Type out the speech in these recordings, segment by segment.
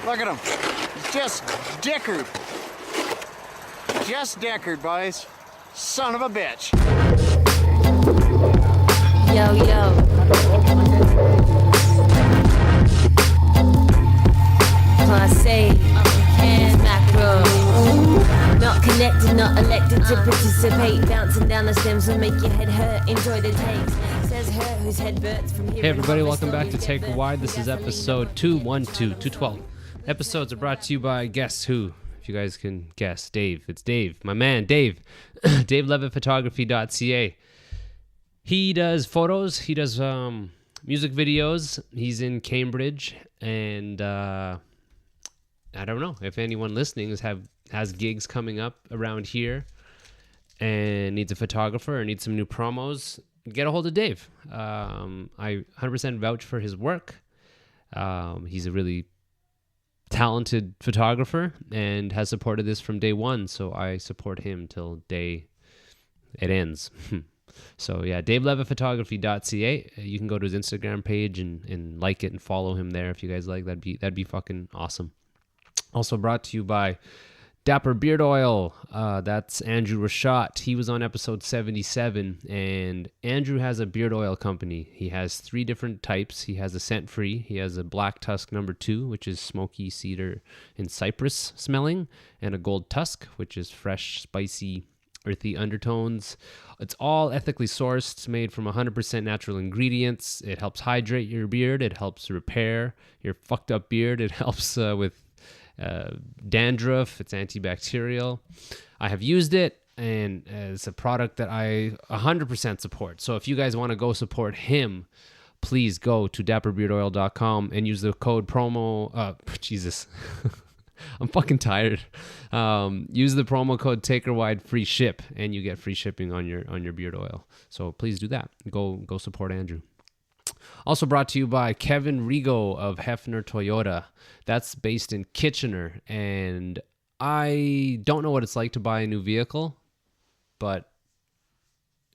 Look at him. Just dickered. Just dickered, boys. Son of a bitch. Yo, yo. Class A, and macro. Not connected, not elected to participate. Bouncing down the stems will make your head hurt. Enjoy the takes. Says her whose head burns from here. Hey everybody, welcome back to Take a Wide. This is episode 212. Episodes are brought to you by Guess Who? If you guys can guess, Dave. It's Dave, my man, Dave. DaveLevittPhotography.ca. He does photos. He does music videos. He's in Cambridge, and I don't know if anyone listening has gigs coming up around here and needs a photographer or needs some new promos. Get a hold of Dave. I 100% vouch for his work. He's a really talented photographer and has supported this from day one, so I support him till day it ends. So yeah, DaveLevittPhotography.ca. You can go to his Instagram page and like it and follow him there if you guys like. That'd be fucking awesome. Also brought to you by Dapper Beard Oil. That's Andrew Rashat. He was on episode 77, and Andrew has a beard oil company. He has 3 different types. He has a scent-free. He has a Black Tusk number 2, which is smoky cedar and cypress smelling, and a Gold Tusk, which is fresh, spicy, earthy undertones. It's all ethically sourced, made from 100% natural ingredients. It helps hydrate your beard. It helps repair your fucked up beard. It helps with dandruff. It's antibacterial. I have used it, and it's a product that I 100% support. So if you guys want to go support him, please go to dapperbeardoil.com and use the code promo. Jesus. I'm fucking tired. Use the promo code TakerWide free ship, and you get free shipping on your beard oil. So please do that. Go support Andrew. Also brought to you by Kevin Rigo of Hefner Toyota. That's based in Kitchener, and I don't know what it's like to buy a new vehicle, but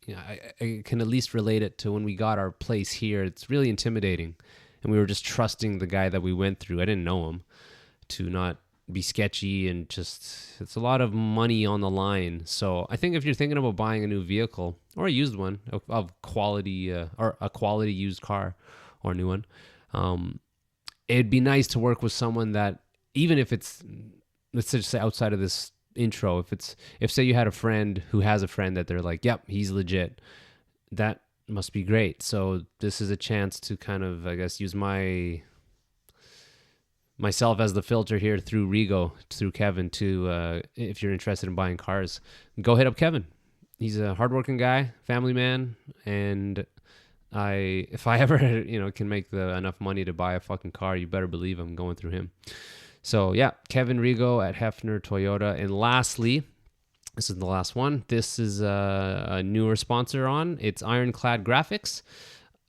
you know, I can at least relate it to when we got our place here. It's really intimidating, and we were just trusting the guy that we went through. I didn't know him, to not be sketchy, and just it's a lot of money on the line. So I think if you're thinking about buying a new vehicle or a used one of quality or a quality used car or a new one, it'd be nice to work with someone that, even if it's, let's just say outside of this intro, if say you had a friend who has a friend that they're like, yep, he's legit, that must be great. So this is a chance to kind of, I guess, use myself as the filter here through Kevin, to if you're interested in buying cars, go hit up Kevin. He's a hardworking guy, family man, and if I ever can make enough money to buy a fucking car, you better believe I'm going through him. So yeah, Kevin Rigo at Hefner Toyota. And lastly, this is the last one. This is a newer sponsor on. It's Ironclad Graphics.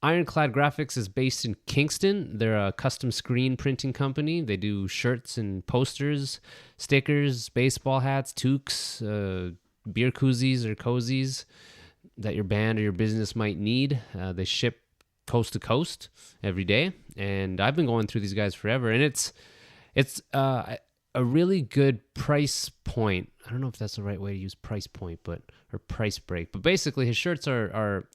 Ironclad Graphics is based in Kingston. They're a custom screen printing company. They do shirts and posters, stickers, baseball hats, toques, beer koozies or cozies that your band or your business might need. They ship coast to coast every day, and I've been going through these guys forever, and it's a really good price point. I don't know if that's the right way to use price point, or price break, but basically his shirts are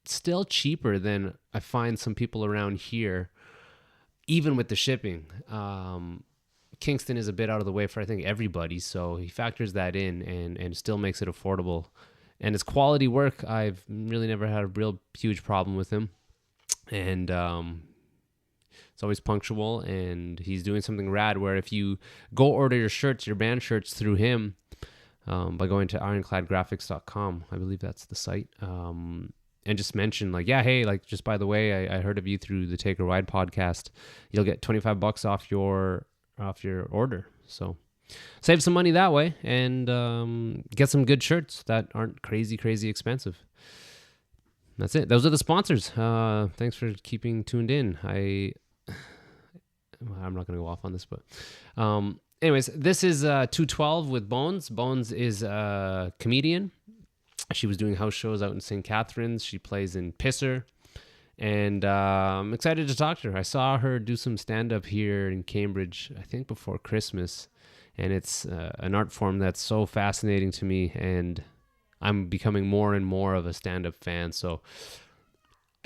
still cheaper than I find some people around here, even with the shipping. Kingston is a bit out of the way for, I think, everybody, so he factors that in and still makes it affordable. And it's quality work. I've really never had a real huge problem with him, and it's always punctual, and he's doing something rad where if you go order your band shirts through him, by going to ironcladgraphics.com, I believe that's the site, and just mention just by the way, I heard of you through the Take a Ride podcast, you'll get $25 off your order. So save some money that way, and get some good shirts that aren't crazy expensive. That's it. Those are the sponsors. Thanks for keeping tuned in. I'm not going to go off on this, but anyways, this is 212 with Bonez. Bonez is a comedian. She was doing house shows out in St. Catharines. She plays in Pisser And I'm excited to talk to her. I saw her do some stand-up here in Cambridge, I think before Christmas. And it's an art form that's so fascinating to me. And I'm becoming more and more of a stand-up fan. So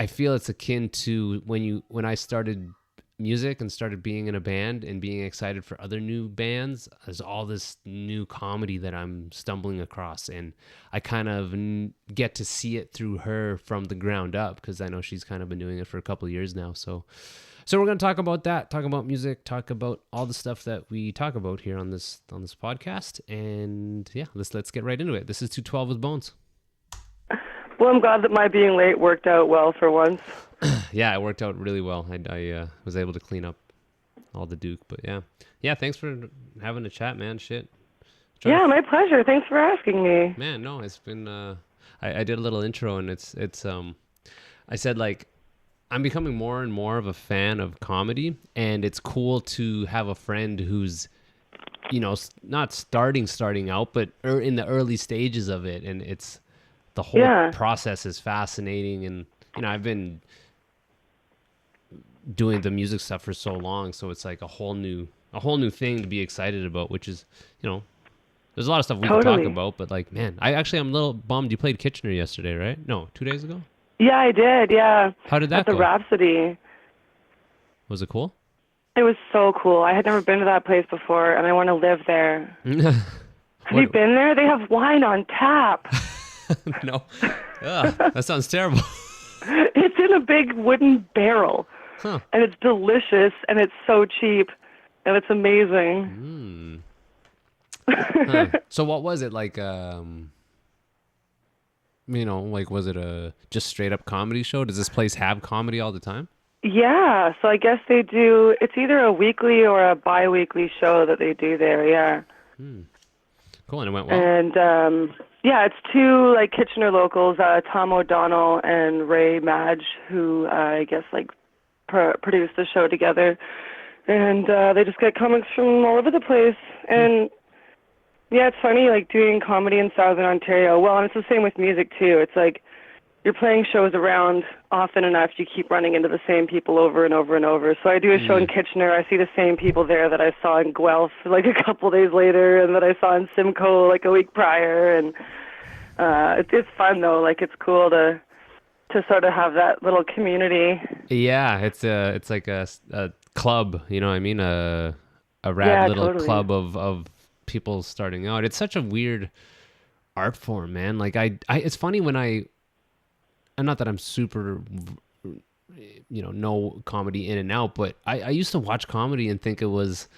I feel it's akin to when I started music and started being in a band and being excited for other new bands. There's all this new comedy that I'm stumbling across, and I kind of get to see it through her from the ground up, because I know she's kind of been doing it for a couple of years now. So we're going to talk about that, talk about music, talk about all the stuff that we talk about here on this podcast. And yeah, let's get right into it. This is 212 with Bonez. Well, I'm glad that my being late worked out well for once. Yeah, it worked out really well. I was able to clean up all the Duke, but yeah. Thanks for having a chat, man. Shit. My pleasure. Thanks for asking me. Man, no, it's been. I did a little intro, and it's. I said, like, I'm becoming more and more of a fan of comedy, and it's cool to have a friend who's, not starting out, but in the early stages of it, and it's the whole process is fascinating, and I've been doing the music stuff for so long, so it's like a whole new thing to be excited about, which is, there's a lot of stuff we can talk about, but like, man, I'm a little bummed. You played Kitchener yesterday, right? No, 2 days ago? Yeah, I did, yeah. How did that At go? the Rhapsody. Was it cool? It was so cool. I had never been to that place before, and I want to live there. Have you been there? They have wine on tap. No. Ugh, that sounds terrible. It's in a big wooden barrel. Huh. And it's delicious, and it's so cheap, and it's amazing. Huh. So what was it like? Was it a just straight up comedy show? Does this place have comedy all the time? Yeah, so I guess they do. It's either a weekly or a bi-weekly show that they do there. Yeah. Cool, and it went well. And it's two like Kitchener locals, Tom O'Donnell and Ray Madge, who I guess like produced the show together, and they just get comics from all over the place. And yeah, it's funny, like doing comedy in Southern Ontario. Well, and it's the same with music too. It's like you're playing shows around often enough, you keep running into the same people over and over and over. So I do a show in Kitchener, I see the same people there that I saw in Guelph like a couple days later, and that I saw in Simcoe like a week prior. And it's fun though. Like, it's cool to sort of have that little community. Yeah, it's like a club, you know what I mean? A rad little club of people starting out. It's such a weird art form, man. Like it's funny when I'm not that I'm super, know comedy in and out, but I used to watch comedy and think it was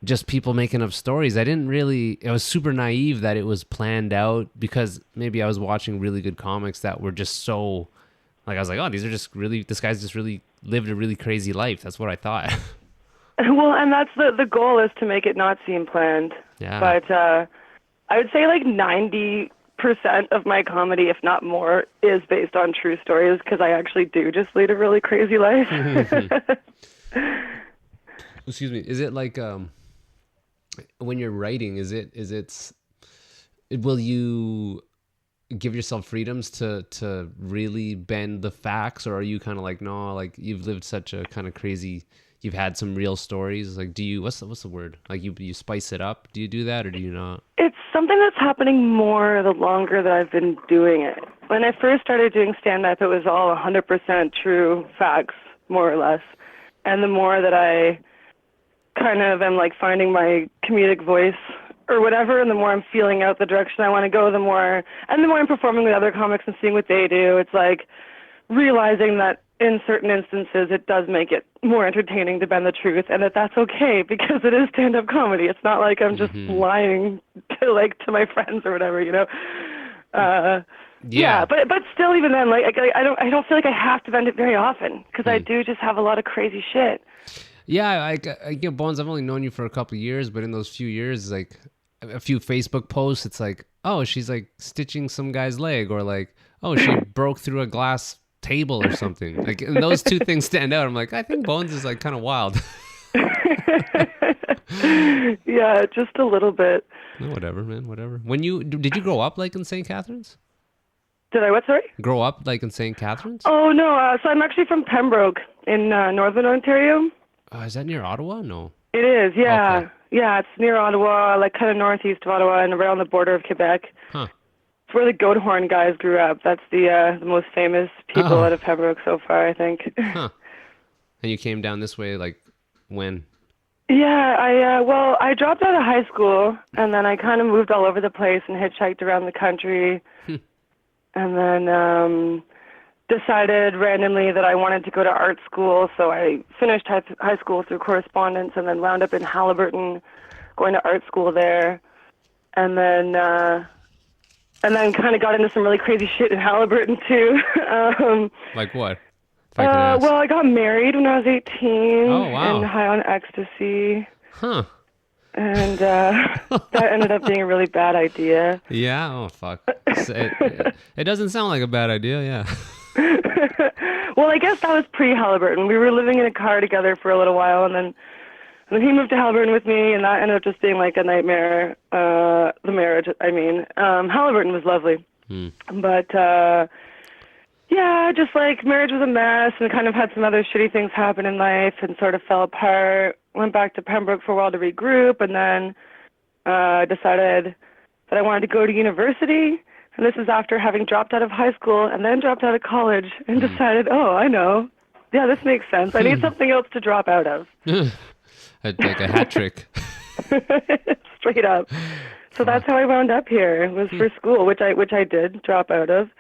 just people making up stories. I was super naive that it was planned out, because maybe I was watching really good comics that were just so, like, I was like, oh, this guy's just really lived a really crazy life. That's what I thought. Well, and that's the goal, is to make it not seem planned. Yeah. But I would say like 90% of my comedy, if not more, is based on true stories, because I actually do just lead a really crazy life. Excuse me. Is it like when you're writing? Will you give yourself freedoms to really bend the facts, or are you kind of like, no, like you've lived such a kind of crazy, you've had some real stories? Like, do you, what's the word? Like you spice it up? Do you do that, or do you not? It's something that's happening more the longer that I've been doing it. When I first started doing stand-up, it was all 100% true facts, more or less. And the more that I kind of am like finding my comedic voice or whatever, and the more I'm feeling out the direction I want to go, the more I'm performing with other comics and seeing what they do, it's like realizing that in certain instances it does make it more entertaining to bend the truth, and that's okay, because it is stand-up comedy. It's not like I'm just lying to my friends or whatever, Yeah, but still, even then, like I don't feel like I have to bend it very often, because I do just have a lot of crazy shit. Yeah, I get Bonez. I've only known you for a couple of years, but in those few years, like a few Facebook posts, it's like, oh, she's like stitching some guy's leg, or like, oh, she broke through a glass table or something. Like, and those two things stand out. I'm like, I think Bonez is like kind of wild. Yeah, just a little bit. No, whatever, man, whatever. Did you grow up like in St. Catharines? Did I what, sorry? Grow up like in St. Catharines? Oh, no. So I'm actually from Pembroke in Northern Ontario. Is that near Ottawa? No. It is, yeah. Okay. Yeah, it's near Ottawa, like kind of northeast of Ottawa and around the border of Quebec. Huh. It's where the goat horn guys grew up. That's the most famous people out of Pembroke so far, I think. Huh. And you came down this way, like, when? Yeah, I dropped out of high school, and then I kind of moved all over the place and hitchhiked around the country. And then decided randomly that I wanted to go to art school, so I finished high school through correspondence and then wound up in Haliburton going to art school there. And then kind of got into some really crazy shit in Haliburton too. Like what? If I could ask. Well, I got married when I was 18 Oh, wow. and high on ecstasy. Huh. And that ended up being a really bad idea. Yeah? Oh, fuck. It doesn't sound like a bad idea, yeah. Well, I guess that was pre-Haliburton. We were living in a car together for a little while, and then he moved to Haliburton with me, and that ended up just being like a nightmare. The marriage, I mean. Haliburton was lovely. But, yeah, just like marriage was a mess, and kind of had some other shitty things happen in life and sort of fell apart. Went back to Pembroke for a while to regroup, and then decided that I wanted to go to university. And this is after having dropped out of high school and then dropped out of college and decided, oh, I know. Yeah, this makes sense. I need something else to drop out of. Like a hat trick. Straight up. So that's how I wound up here. It was for school, which I did drop out of.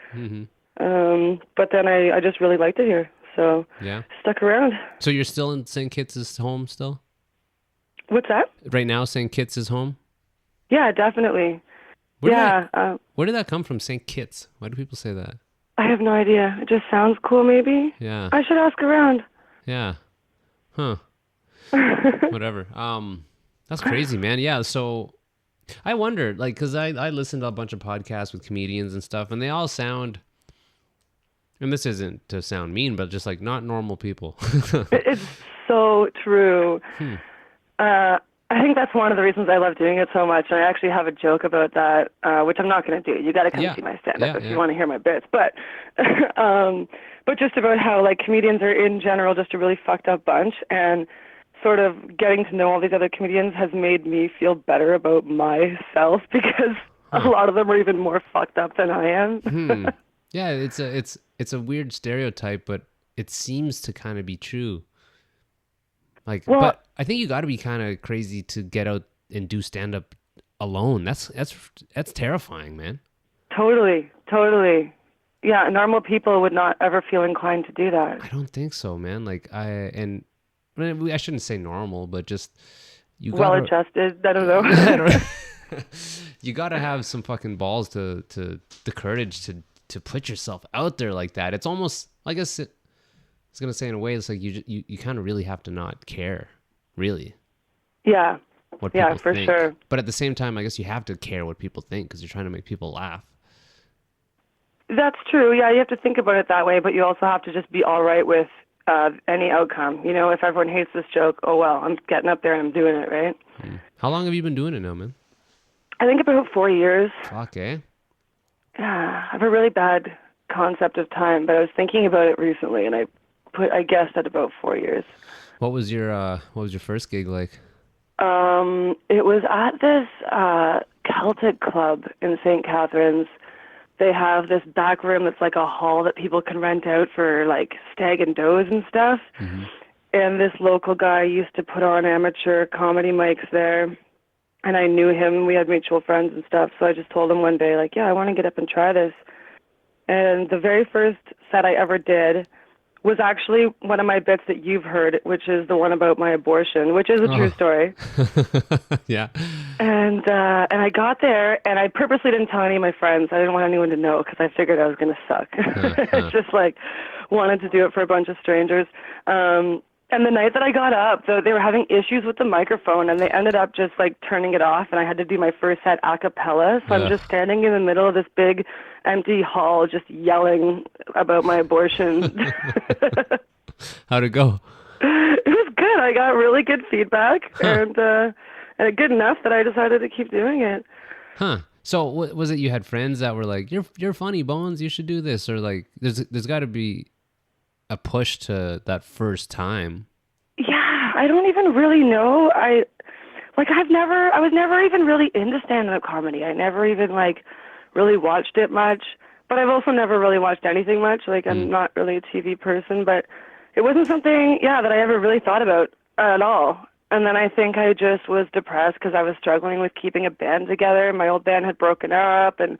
But then I just really liked it here. So yeah, stuck around. So you're still in St. Kitts' home still? What's that? Right now, St. Kitts' home? Yeah, definitely. Where did that come from, St. Kitts? Why do people say that? I have no idea. It just sounds cool, maybe. Yeah. I should ask around. Yeah. Huh. Whatever. That's crazy, man. Yeah. So I wondered, like, because I listened to a bunch of podcasts with comedians and stuff, and they all sound, and this isn't to sound mean, but just like not normal people. It's so true. I think that's one of the reasons I love doing it so much. And I actually have a joke about that, which I'm not going to do. You got to come see my stand-up if you want to hear my bits. But just about how like comedians are in general just a really fucked up bunch, and sort of getting to know all these other comedians has made me feel better about myself because a lot of them are even more fucked up than I am. Yeah, it's a weird stereotype, but it seems to kind of be true. Like, well, but I think you got to be kind of crazy to get out and do stand up alone. That's terrifying, man. Totally. Yeah, normal people would not ever feel inclined to do that. I don't think so, man. Like I shouldn't say normal, but just well-adjusted. I don't know. You got to have some fucking balls to the courage to put yourself out there like that. It's almost, I guess, I was gonna say in a way, it's like you kind of really have to not care, really. Yeah. What people for think. sure. But at the same time, I guess you have to care what people think because you're trying to make people laugh. That's true. Yeah, you have to think about it that way, but you also have to just be all right with any outcome. You know, if everyone hates this joke, oh well, I'm getting up there and I'm doing it, right? How long have you been doing it now, man? I think about 4 years. Fuck, eh? Yeah, I have a really bad concept of time, but I was thinking about it recently, and I guessed at about 4 years. What was your first gig like? It was at this Celtic club in St. Catharines. They have this back room that's like a hall that people can rent out for like stag and does and stuff. Mm-hmm. And this local guy used to put on amateur comedy mics there. And I knew him. We had mutual friends and stuff. So I just told him one day, like, yeah, I want to get up and try this. And the very first set I ever did was actually one of my bits that you've heard, which is the one about my abortion, which is a true story. Yeah. And I got there, and I purposely didn't tell any of my friends. I didn't want anyone to know because I figured I was going to suck. Just like wanted to do it for a bunch of strangers. And the night that I got up, they were having issues with the microphone, and they ended up just like turning it off, and I had to do my first set a cappella. So I'm just standing in the middle of this big empty hall just yelling about my abortion. How'd it go? It was good. I got really good feedback, and good enough that I decided to keep doing it. Huh. So was it you had friends that were like, you're funny, Bones, you should do this? Or like, there's got to be a push to that first time. Yeah, I don't even really know. I was never even really into stand-up comedy. I never even like really watched it much, but I've also never really watched anything much. Like I'm not really a TV person, but it wasn't something, that I ever really thought about at all. And then I think I just was depressed because I was struggling with keeping a band together. My old band had broken up, and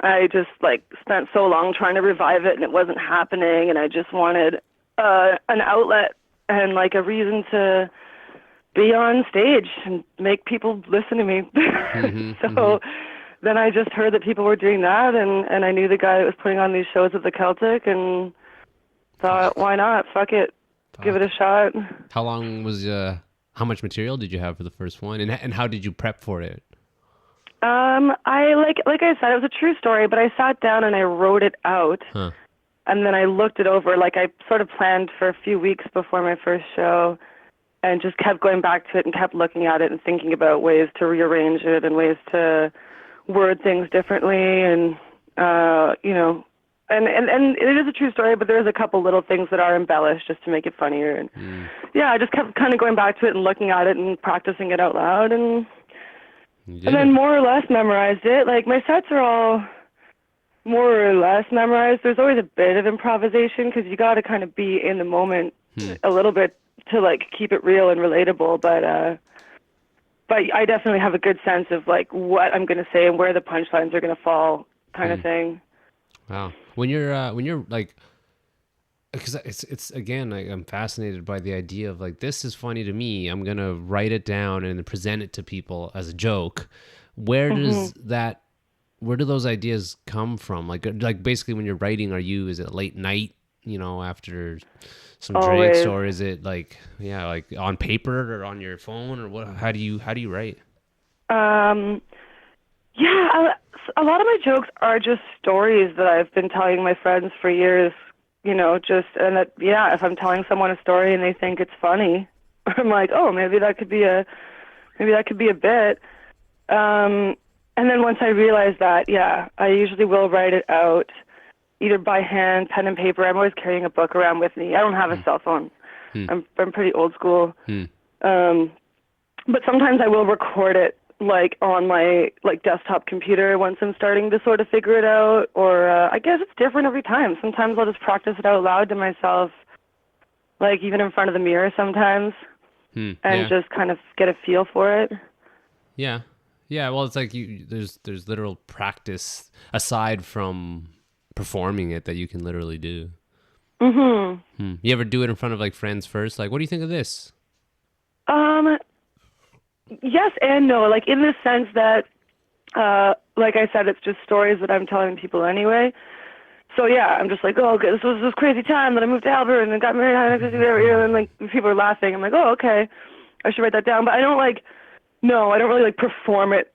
I just like spent so long trying to revive it, and it wasn't happening. And I just wanted an outlet and like a reason to be on stage and make people listen to me. Then I just heard that people were doing that, and I knew the guy that was putting on these shows at the Celtic, and thought, why not? Fuck it. Give it a shot. How long was, how much material did you have for the first one? And how did you prep for it? I, like I said, it was a true story, but I sat down and I wrote it out. Huh. And then I looked it over. Like I sort of planned for a few weeks before my first show, and just kept going back to it and kept looking at it and thinking about ways to rearrange it and ways to word things differently. And, and it is a true story, but there's a couple little things that are embellished just to make it funnier. And I just kept kind of going back to it and looking at it and practicing it out loud, and then more or less memorized it. Like my sets are all more or less memorized. There's always a bit of improvisation because you got to kind of be in the moment a little bit to like keep it real and relatable. But I definitely have a good sense of like what I'm going to say and where the punchlines are going to fall, kind of thing. Wow. When you're like, because it's again, I'm fascinated by the idea of like, this is funny to me, I'm gonna write it down and then present it to people as a joke. Where do those ideas come from? Like basically when you're writing, is it late night, after some drinks, or is it like on paper or on your phone, or what? How do you write? A lot of my jokes are just stories that I've been telling my friends for years, if I'm telling someone a story and they think it's funny, I'm like, oh, maybe that could be a bit. And then once I realize that, I usually will write it out either by hand, pen and paper. I'm always carrying a book around with me. I don't have a cell phone. I'm pretty old school. But sometimes I will record it like on my desktop computer once I'm starting to sort of figure it out, or I guess it's different every time. Sometimes I'll just practice it out loud to myself, like even in front of the mirror sometimes, and just kind of get a feel for it. Yeah. Well, it's like there's literal practice aside from performing it that you can literally do. You ever do it in front of like friends first? Like, what do you think of this? Yes and no, like in the sense that, like I said, it's just stories that I'm telling people anyway. So I'm just like, oh, okay, this was this crazy time that I moved to Albert and got married, and like people are laughing. I'm like, oh, okay, I should write that down. But I don't really like perform it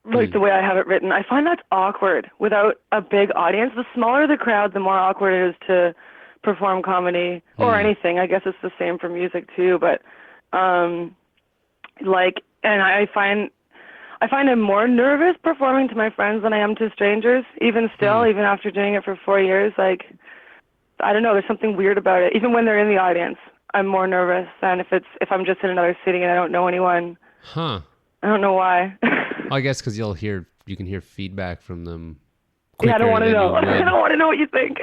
like the way I have it written. I find that's awkward without a big audience. The smaller the crowd, the more awkward it is to perform comedy or anything. I guess it's the same for music too, but and I find I'm more nervous performing to my friends than I am to strangers, even still, even after doing it for 4 years. Like, I don't know, there's something weird about it. Even when they're in the audience, I'm more nervous than if I'm just in another city and I don't know anyone. Huh. I don't know why. I guess because you can hear feedback from them. Yeah, I don't want to know. I don't want to know what you think.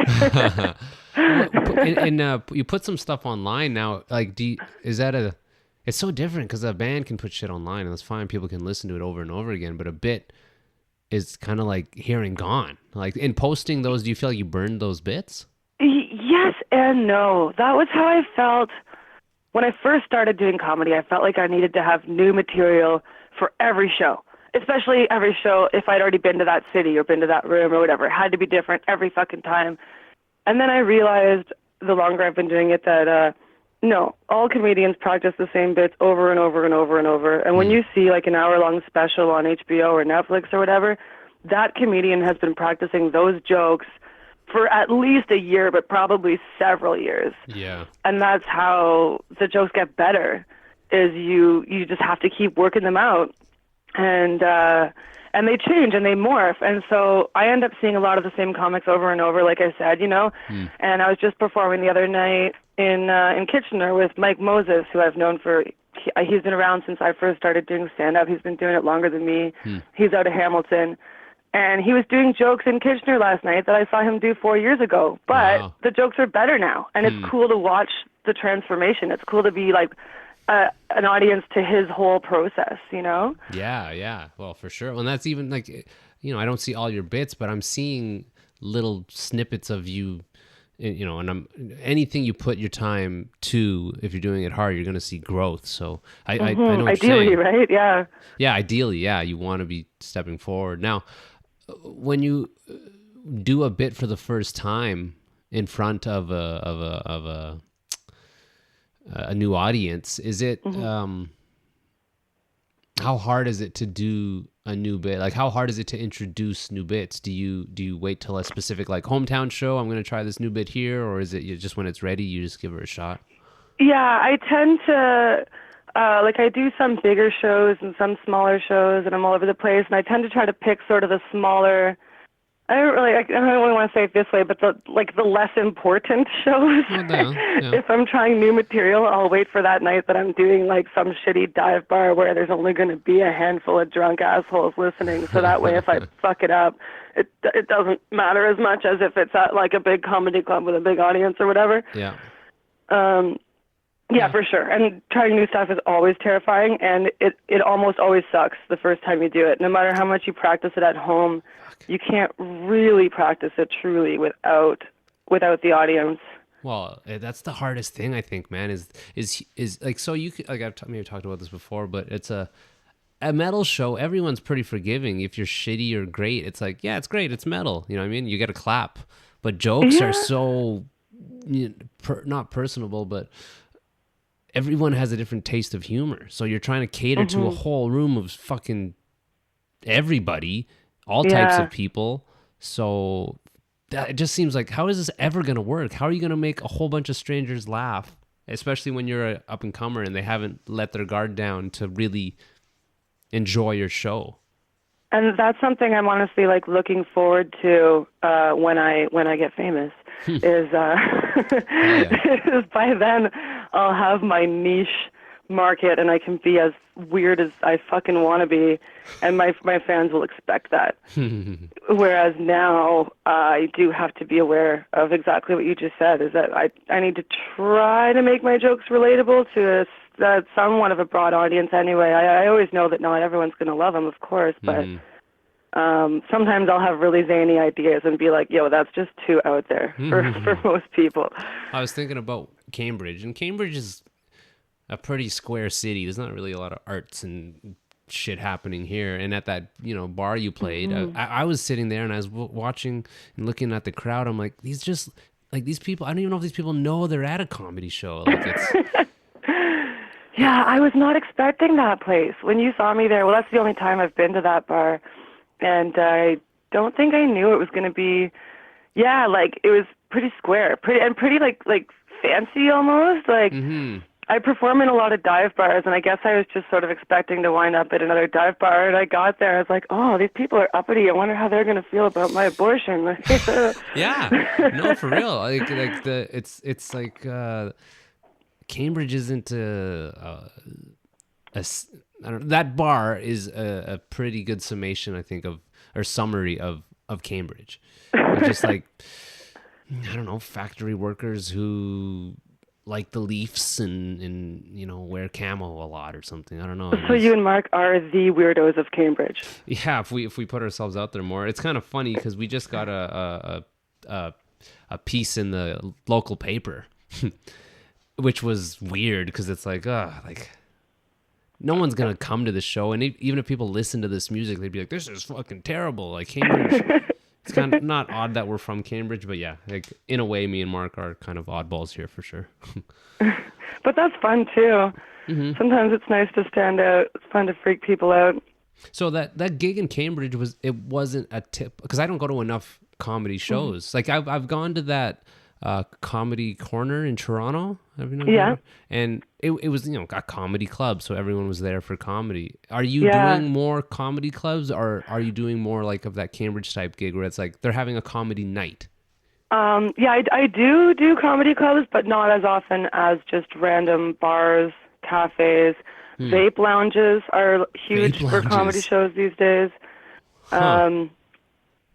and you put some stuff online now. Like, it's so different because a band can put shit online and that's fine. People can listen to it over and over again. But a bit is kind of like here and gone. Like in posting those, do you feel like you burned those bits? Yes and no. That was how I felt when I first started doing comedy. I felt like I needed to have new material for every show, especially every show if I'd already been to that city or been to that room or whatever. It had to be different every fucking time. And then I realized the longer I've been doing it that no, all comedians practice the same bits over and over and over and over. And when you see like an hour-long special on HBO or Netflix or whatever, that comedian has been practicing those jokes for at least a year, but probably several years. Yeah. And that's how the jokes get better, is you just have to keep working them out. And and they change and they morph. And so I end up seeing a lot of the same comics over and over, like I said, you know. And I was just performing the other night in Kitchener with Mike Moses, who I've known for, he's been around since I first started doing stand-up. He's been doing it longer than me. He's out of Hamilton. And he was doing jokes in Kitchener last night that I saw him do 4 years ago. But the jokes are better now. And it's cool to watch the transformation. It's cool to be like an audience to his whole process, you know? Yeah. Well, for sure. Well, and that's even like, you know, I don't see all your bits, but I'm seeing little snippets of you, you know, and anything you put your time to, if you're doing it hard, you're going to see growth. So I know what you're Ideally, saying. right? Yeah. Yeah, ideally, yeah. You want to be stepping forward. Now, when you do a bit for the first time in front of a new audience, is it how hard is it to do a new bit? Like, how hard is it to introduce new bits? Do you wait till a specific like hometown show, I'm going to try this new bit here, or is it just when it's ready you just give it a shot? Yeah, I tend to like I do some bigger shows and some smaller shows, and I'm all over the place, and I tend to try to pick sort of the smaller, I don't really want to say it this way, but the less important shows. If I'm trying new material, I'll wait for that night that I'm doing like some shitty dive bar where there's only going to be a handful of drunk assholes listening. So that way, if I fuck it up, it doesn't matter as much as if it's at like a big comedy club with a big audience or whatever. Yeah. Yeah, for sure. And trying new stuff is always terrifying, and it almost always sucks the first time you do it. No matter how much you practice it at home, you can't really practice it truly without the audience. Well, that's the hardest thing, I think, man, is like, so you could, like, maybe I've talked about this before, but it's a metal show. Everyone's pretty forgiving. If you're shitty or great, it's like, yeah, it's great. It's metal. You know what I mean? You get a clap. But jokes are so, not personable, but everyone has a different taste of humor. So you're trying to cater to a whole room of fucking everybody, all types of people. So that, it just seems like, how is this ever going to work? How are you going to make a whole bunch of strangers laugh, especially when you're an up-and-comer and they haven't let their guard down to really enjoy your show? And that's something I'm honestly like looking forward to when I get famous. Is by then I'll have my niche market and I can be as weird as I fucking want to be, and my fans will expect that. Whereas now I do have to be aware of exactly what you just said, is that I need to try to make my jokes relatable to somewhat of a broad audience anyway. I always know that not everyone's going to love them, of course, but sometimes I'll have really zany ideas and be like, yo, that's just too out there for most people. I was thinking about Cambridge, and Cambridge is a pretty square city. There's not really a lot of arts and shit happening here. And at that, bar you played, I was sitting there and I was watching and looking at the crowd. I'm like, these people, I don't even know if these people know they're at a comedy show. Like, it's... Yeah, I was not expecting that place. When you saw me there, well, that's the only time I've been to that bar. And I don't think I knew it was going to be, like, it was pretty square, pretty like fancy almost. Like, I perform in a lot of dive bars, and I guess I was just sort of expecting to wind up at another dive bar. And I got there, I was like, oh, these people are uppity. I wonder how they're going to feel about my abortion. Yeah, no, for real. It's like Cambridge isn't I don't know, that bar is a pretty good summation, I think, or summary of Cambridge. It's just like, I don't know, factory workers who like the Leafs and wear camo a lot or something. I don't know. So you and Mark are the weirdos of Cambridge. Yeah, if we put ourselves out there more. It's kind of funny because we just got a piece in the local paper, which was weird because it's like, no one's going to come to the show. And even if people listen to this music, they'd be like, this is fucking terrible. Like, Cambridge, it's kind of not odd that we're from Cambridge, but yeah, like, in a way, me and Mark are kind of oddballs here for sure. But that's fun too. Sometimes it's nice to stand out. It's fun to freak people out. So that gig in Cambridge wasn't a tip, because I don't go to enough comedy shows. Like, I've gone to that Comedy Corner in Toronto. Have you known Yeah. that? And it was, a comedy club, so everyone was there for comedy. Are you Yeah. doing more comedy clubs, or are you doing more like of that Cambridge type gig where it's like they're having a comedy night? Yeah, I do comedy clubs, but not as often as just random bars, cafes. Vape lounges are huge Vape for comedy lounges. shows these days.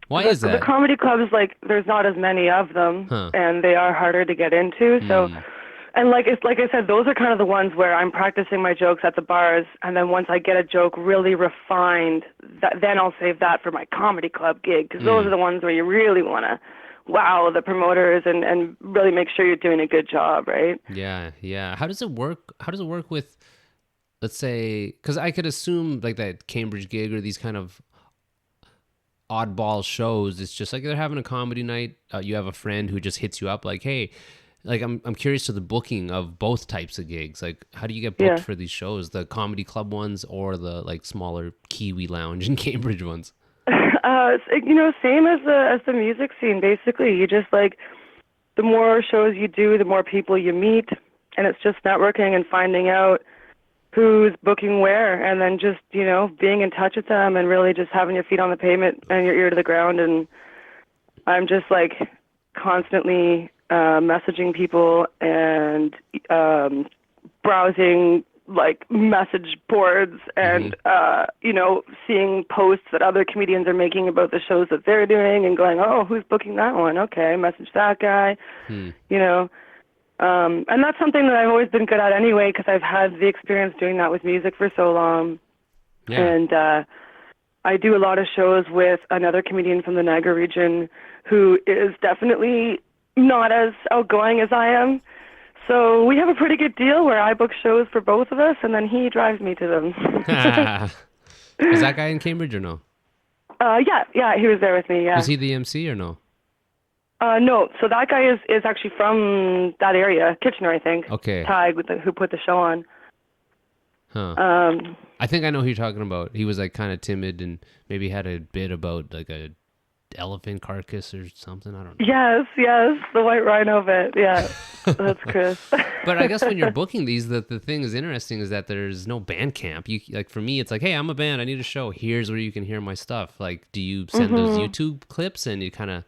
Why is that? The comedy clubs, like, there's not as many of them, and they are harder to get into. So, and like I said, those are kind of the ones where I'm practicing my jokes at the bars, and then once I get a joke really refined, then I'll save that for my comedy club gig, because those are the ones where you really want to wow the promoters and really make sure you're doing a good job, right? Yeah. How does it work? How does it work with, let's say, because I could assume like that Cambridge gig or these kind of oddball shows, it's just like they're having a comedy night. You have a friend who just hits you up like, hey, like I'm curious to the booking of both types of gigs. Like, how do you get booked for these shows, the comedy club ones or the like smaller Kiwi Lounge and Cambridge ones? Same as the music scene. Basically, you just like, the more shows you do, the more people you meet, and it's just networking and finding out who's booking where, and then just, being in touch with them and really just having your feet on the pavement and your ear to the ground. And I'm just like constantly messaging people and browsing like message boards and seeing posts that other comedians are making about the shows that they're doing and going, oh, who's booking that one? Okay, message that guy. And that's something that I've always been good at anyway, because I've had the experience doing that with music for so long. And I do a lot of shows with another comedian from the Niagara region who is definitely not as outgoing as I am. So we have a pretty good deal where I book shows for both of us, and then he drives me to them. Is that guy in Cambridge or no? Yeah, he was there with me, yeah. Was he the MC or no? No, so that guy is actually from that area, Kitchener, I think. Okay. Ty, who put the show on. I think I know who you're talking about. He was like kind of timid and maybe had a bit about like a elephant carcass or something. I don't know. Yes, the white rhino bit. Yeah, that's Chris. But I guess when you're booking these, the thing is interesting is that there's no band camp. You like, for me, it's like, hey, I'm a band. I need a show. Here's where you can hear my stuff. Like, do you send those YouTube clips and you kind of?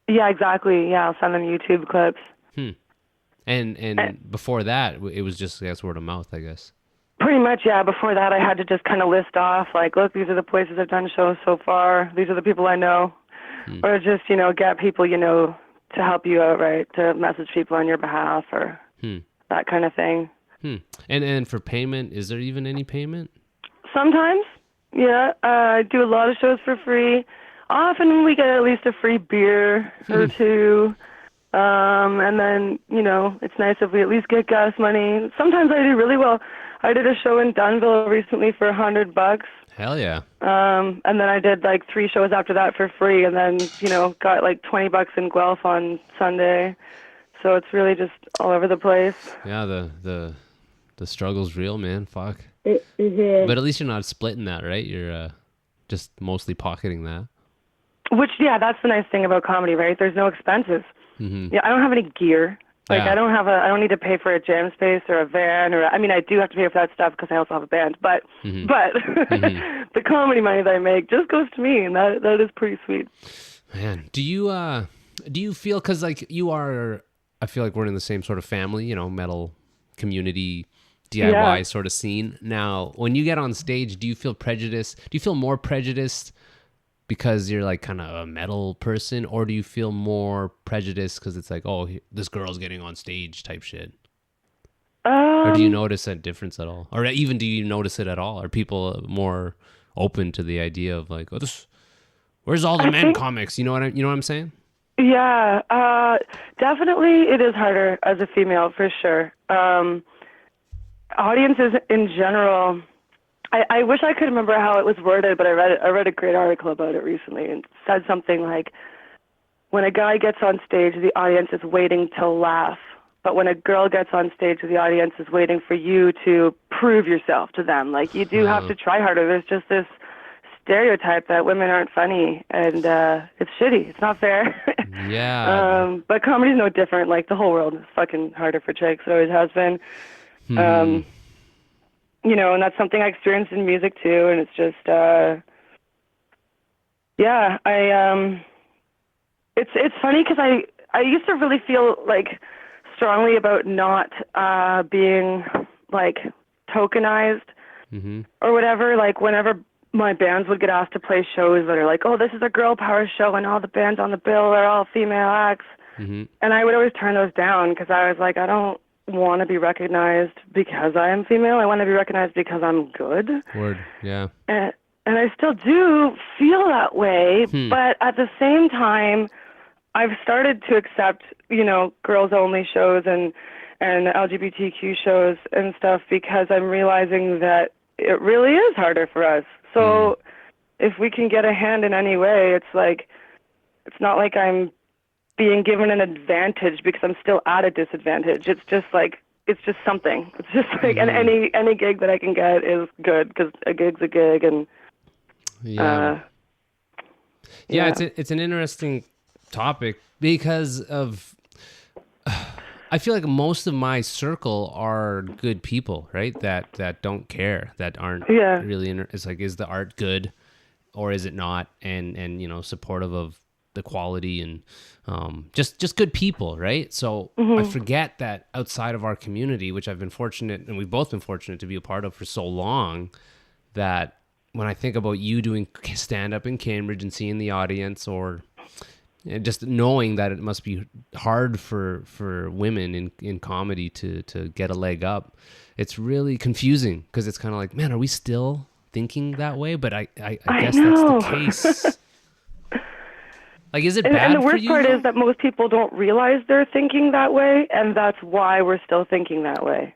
Yeah, exactly. Yeah, I'll send them YouTube clips. And before that, it was just, I guess, word of mouth, I guess. Pretty much, yeah. Before that, I had to just kind of list off, like, look, these are the places I've done shows so far. These are the people I know. Or just, get people, to help you out, right? To message people on your behalf or that kind of thing. And for payment, is there even any payment? Sometimes, yeah. I do a lot of shows for free. Often we get at least a free beer or two. And then, it's nice if we at least get gas money. Sometimes I do really well. I did a show in Dunnville recently for $100. Hell yeah. And then I did like 3 shows after that for free, and then, got like $20 in Guelph on Sunday. So it's really just all over the place. Yeah, the struggle's real, man. Fuck. But at least you're not splitting that, right? You're just mostly pocketing that. Which, yeah, that's the nice thing about comedy, right? There's no expenses. Yeah, I don't have any gear. Like, I don't need to pay for a jam space or a van, or, I mean, I do have to pay for that stuff because I also have a band, but the comedy money that I make just goes to me, and that is pretty sweet. Man, do you feel, because like you are, I feel like we're in the same sort of family, metal community, DIY sort of scene. Now, when you get on stage, do you feel prejudiced? Do you feel more prejudiced because you're like kind of a metal person, or do you feel more prejudiced because it's like, oh, this girl's getting on stage type shit? Or do you notice that difference at all? Or even do you notice it at all? Are people more open to the idea of like, oh, where's all the men comics? You know what I'm saying? Yeah, definitely it is harder as a female, for sure. Audiences in general, I wish I could remember how it was worded, but I read a great article about it recently, and said something like, when a guy gets on stage, the audience is waiting to laugh. But when a girl gets on stage, the audience is waiting for you to prove yourself to them. Like, you do have to try harder. There's just this stereotype that women aren't funny, and it's shitty. It's not fair. Yeah. But comedy's no different. Like, the whole world is fucking harder for chicks. It always has been. You know, and that's something I experienced in music too. And it's just, it's funny because I used to really feel like strongly about not being like tokenized or whatever. Like, whenever my bands would get asked to play shows that are like, oh, this is a girl power show and all the bands on the bill are all female acts. And I would always turn those down because I was like, I don't want to be recognized because I am female. I want to be recognized because I'm good. Word. Yeah. And I still do feel that way, but at the same time, I've started to accept, you know, girls-only shows and LGBTQ shows and stuff because I'm realizing that it really is harder for us. So if we can get a hand in any way, it's like, it's not like I'm being given an advantage because I'm still at a disadvantage. It's just like, it's just something. It's just like, and any gig that I can get is good because a gig's a gig. And it's an interesting topic because of I feel like most of my circle are good people, right? That don't care, that aren't really it's like, is the art good or is it not? And you know, supportive of the quality and just good people, right? So I forget that outside of our community, which I've been fortunate, and we've both been fortunate to be a part of for so long, that when I think about you doing stand-up in Cambridge and seeing the audience, or just knowing that it must be hard for women in comedy to get a leg up, it's really confusing because it's kind of like, man, are we still thinking that way? But I guess that's the case. Like, is it bad for you? And the worst part is that most people don't realize they're thinking that way, and that's why we're still thinking that way.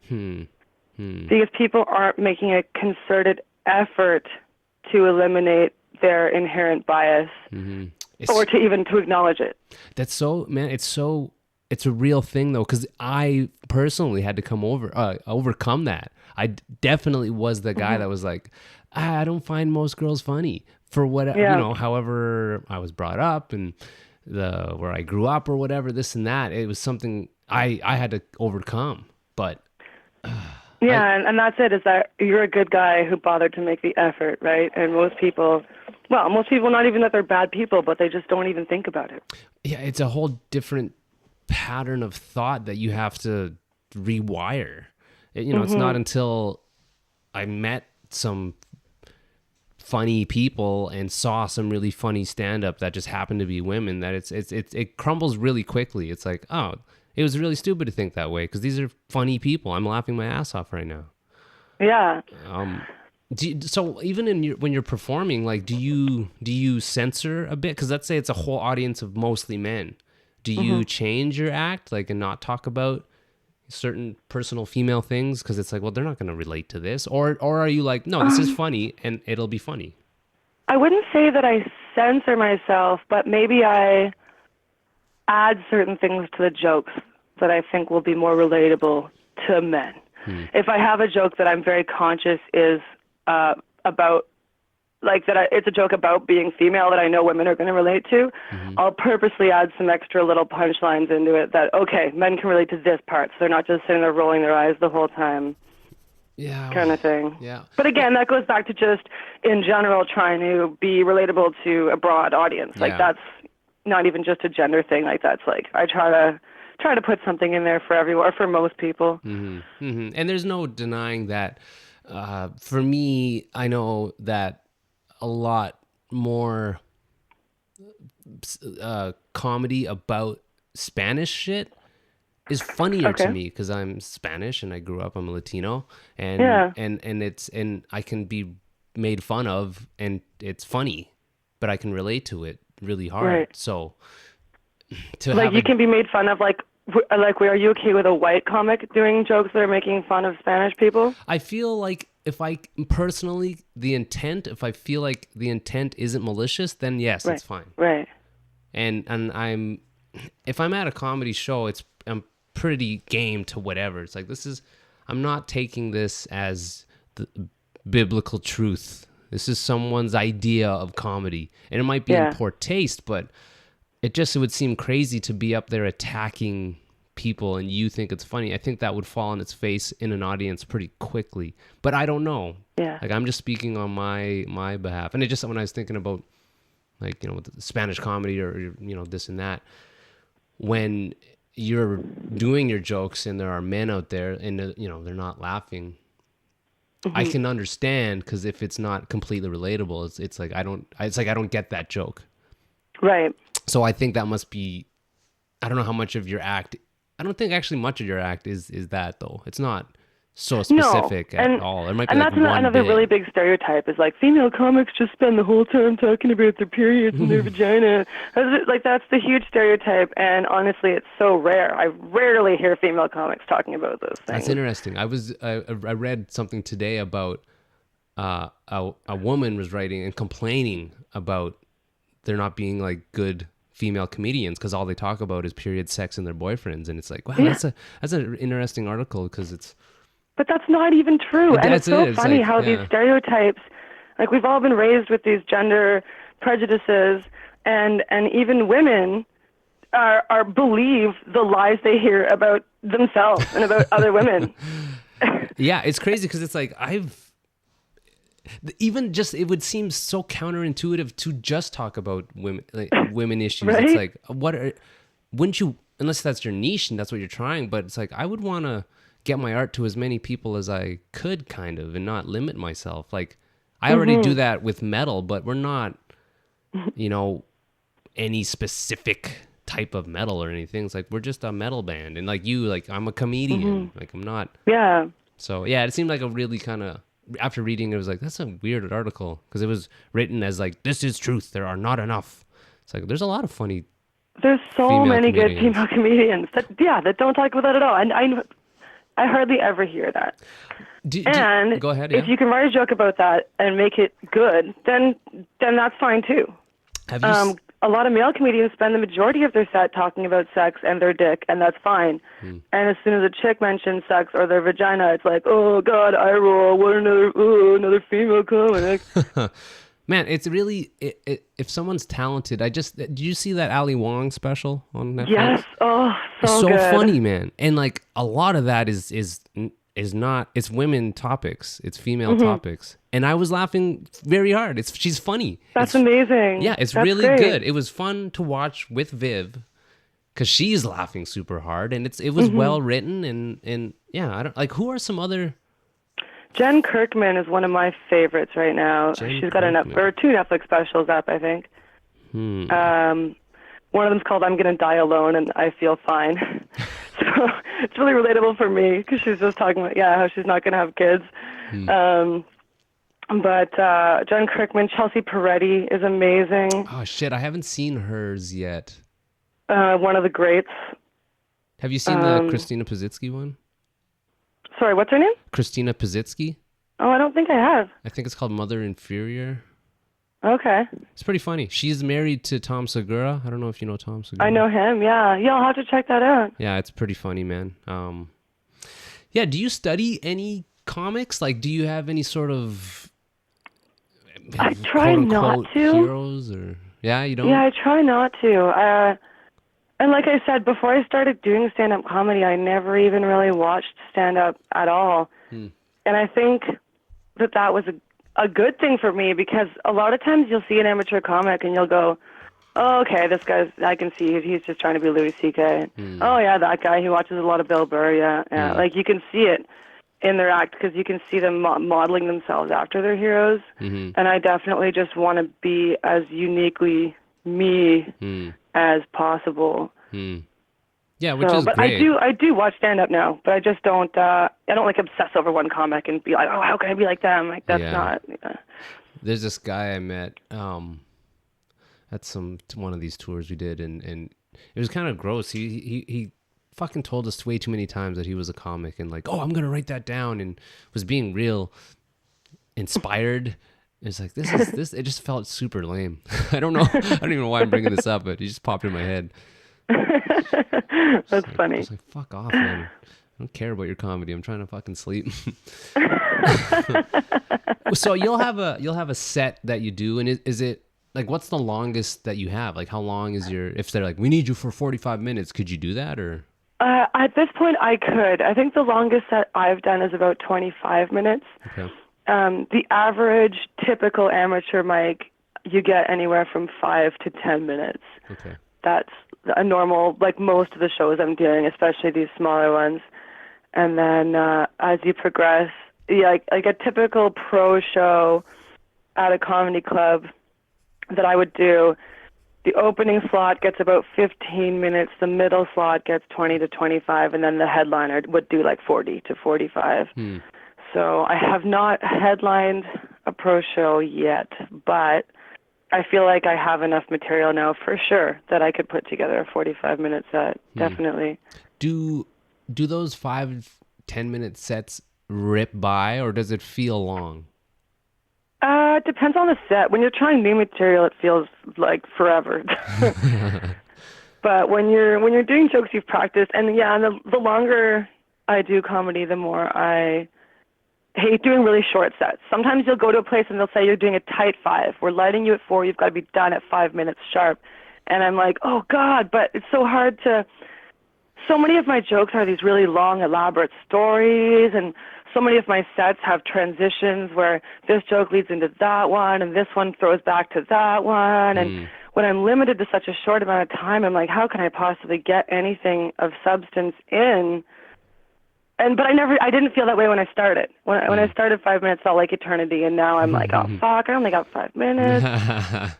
Because people aren't making a concerted effort to eliminate their inherent bias or to even to acknowledge it. That's so, man, it's a real thing though, because I personally had to overcome that. I definitely was the guy that was like, I don't find most girls funny for what, you know, however I was brought up and where I grew up or whatever, this and that. It was something I had to overcome, but and that's it, is that you're a good guy who bothered to make the effort, right? And most people, not even that they're bad people, but they just don't even think about it. Yeah, it's a whole different pattern of thought that you have to rewire. You know, it's not until I met some funny people and saw some really funny stand-up that just happened to be women that it crumbles really quickly. It's like, oh, it was really stupid to think that way because these are funny people. I'm laughing my ass off right now. Yeah. So even when you're performing, like, do you censor a bit? Because let's say it's a whole audience of mostly men. Do you change your act, like, and not talk about certain personal female things? Because it's like, well, they're not going to relate to this. Or are you like, no, this is funny and it'll be funny? I wouldn't say that I censor myself, but maybe I add certain things to the jokes that I think will be more relatable to men. If I have a joke that I'm very conscious is about, like, it's a joke about being female that I know women are going to relate to, I'll purposely add some extra little punchlines into it that, okay, men can relate to this part, so they're not just sitting there rolling their eyes the whole time. Yeah. Kind of thing. Yeah. But again, that goes back to just, in general, trying to be relatable to a broad audience. Like, that's not even just a gender thing. Like, that's like, I try to put something in there for everyone, or for most people. And there's no denying that. For me, I know that a lot more comedy about Spanish shit is funnier to me because I'm Spanish and I grew up, I'm a Latino, and I can be made fun of and it's funny, but I can relate to it really hard. Right. So you can be made fun of, like, are you okay with a white comic doing jokes that are making fun of Spanish people? I feel like if I personally, if I feel like the intent isn't malicious, then yes, it's fine. Right. And if I'm at a comedy show, I'm pretty game to whatever. It's like, I'm not taking this as the biblical truth. This is someone's idea of comedy. And it might be in poor taste, but it would seem crazy to be up there attacking people and you think it's funny. I think that would fall on its face in an audience pretty quickly. But I don't know. Yeah. Like I'm just speaking on my behalf. And it just, when I was thinking about like, you know, with the Spanish comedy or, you know, this and that, when you're doing your jokes and there are men out there and, you know, they're not laughing, I can understand, because if it's not completely relatable, it's like I don't get that joke. Right. So I think that must be, I don't know how much of your act, I don't think actually much of your act is that, though. It's not so specific at all. There might be and like that's another bit. really big stereotype is like female comics just spend the whole time talking about their periods and their vagina. Like that's the huge stereotype, and honestly, it's so rare. I rarely hear female comics talking about those things. That's interesting. I read something today about a woman was writing and complaining about there not being like good female comedians because all they talk about is period sex and their boyfriends, and it's like, wow, that's an interesting article because it's. But that's not even true. And it's so funny how these stereotypes, like we've all been raised with these gender prejudices, and even women are believe the lies they hear about themselves and about other women. Yeah, it's crazy because it's like it would seem so counterintuitive to just talk about women, like women issues. Right? It's like, wouldn't you, unless that's your niche and that's what you're trying, but it's like, I would want to get my art to as many people as I could, kind of, and not limit myself. Like I already do that with metal, but we're not, you know, any specific type of metal or anything. It's like, we're just a metal band. And like you, like I'm a comedian, like I'm not. Yeah. So yeah, it seemed like a really kind of, after reading it was like, that's a weird article because it was written as like, this is truth. There are not enough. It's like, there's a lot of funny. There's so many good female comedians that don't talk about that at all. And I hardly ever hear that. Go ahead. Yeah. If you can write a joke about that and make it good, then that's fine too. Have you a lot of male comedians spend the majority of their set talking about sex and their dick, and that's fine. And as soon as a chick mentions sex or their vagina, it's like, oh God, eye roll. What another female comic. Man, it's really, if someone's talented, did you see that Ali Wong special on Netflix? Yes. Oh, so good. So funny, man. And like a lot of that is not, it's women topics, it's female topics. And I was laughing very hard. She's funny. That's amazing. Yeah, it's That's really great. good. It was fun to watch with Viv because she's laughing super hard, and it was well written, and yeah, I don't like, who are some other. Jen Kirkman is one of my favorites right now. She's got two Netflix specials up, I think. One of them's called I'm Gonna Die Alone, and I Feel Fine. So it's really relatable for me because she's just talking about, how she's not gonna have kids. But Jen Kirkman, Chelsea Peretti is amazing. Oh shit, I haven't seen hers yet. One of the greats. Have you seen the Christina Pazitsky one? Sorry, what's her name? Christina Pazitsky. Oh, I don't think I have. I think it's called Mother Inferior. Okay. It's pretty funny. She's married to Tom Segura. I don't know if you know Tom Segura. I know him, yeah. Yeah, I'll have to check that out. Yeah, it's pretty funny, man. Yeah, do you study any comics? Like, do you have any sort of I try not to. Heroes or yeah, you don't? Yeah, I try not to. And like I said, before I started doing stand-up comedy, I never even really watched stand-up at all. And I think that was a good thing for me because a lot of times you'll see an amateur comic and you'll go, oh, okay, this guy's, I can see he's just trying to be Louis C.K. Oh, yeah, that guy, he watches a lot of Bill Burr, yeah. Like you can see it in their act because you can see them modeling themselves after their heroes. And I definitely just want to be as uniquely me as possible. Yeah, which is but great. I do watch stand up now, but I just don't I don't like obsess over one comic and be like, oh, how can I be like them? Like that's not. There's this guy I met at one of these tours we did, and it was kind of gross. He fucking told us way too many times that he was a comic and like, oh, I'm gonna write that down, and was being real inspired. It's like this. It just felt super lame. I don't know. I don't even know why I'm bringing this up, but it just popped in my head. That's funny. I was like, fuck off, man. I don't care about your comedy. I'm trying to fucking sleep. So you'll have a set that you do, and is it like, what's the longest that you have? Like, how long is your, if they're like, we need you for 45 minutes, could you do that or? At this point, I could. I think the longest that I've done is about 25 minutes. Okay. The average typical amateur mic, you get anywhere from 5 to 10 minutes. Okay. That's a normal, like most of the shows I'm doing, especially these smaller ones. And then as you progress, yeah, like a typical pro show at a comedy club that I would do, the opening slot gets about 15 minutes, the middle slot gets 20 to 25, and then the headliner would do like 40 to 45. So I have not headlined a pro show yet, but I feel like I have enough material now for sure that I could put together a 45-minute set, definitely. Do those 5-10 minute sets rip by, or does it feel long? It depends on the set. When you're trying new material, it feels like forever. But when you're doing jokes you've practiced, and the longer I do comedy, the more I hate doing really short sets. Sometimes you'll go to a place and they'll say you're doing a tight 5. We're lighting you at 4. You've got to be done at 5 minutes sharp. And I'm like, oh God, but it's so hard to. So many of my jokes are these really long, elaborate stories, and so many of my sets have transitions where this joke leads into that one, and this one throws back to that one. And when I'm limited to such a short amount of time, I'm like, how can I possibly get anything of substance in? But I didn't feel that way when I started. When I started, 5 minutes felt like eternity, and now I'm like, oh fuck, I only got 5 minutes.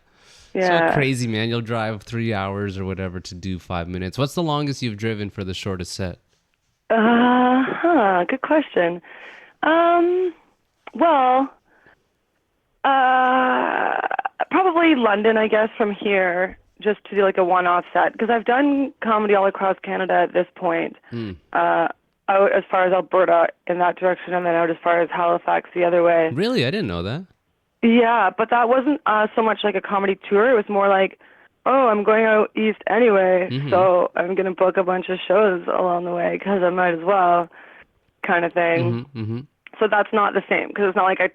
Yeah. So crazy, man. You'll drive 3 hours or whatever to do 5 minutes. What's the longest you've driven for the shortest set? Good question. Probably London, I guess, from here, just to do like a one-off set, because I've done comedy all across Canada at this point. Out as far as Alberta in that direction, and then out as far as Halifax the other way. Really? I didn't know that. Yeah, but that wasn't so much like a comedy tour. It was more like, oh, I'm going out east anyway, so I'm going to book a bunch of shows along the way because I might as well, kind of thing. So that's not the same, because it's not like I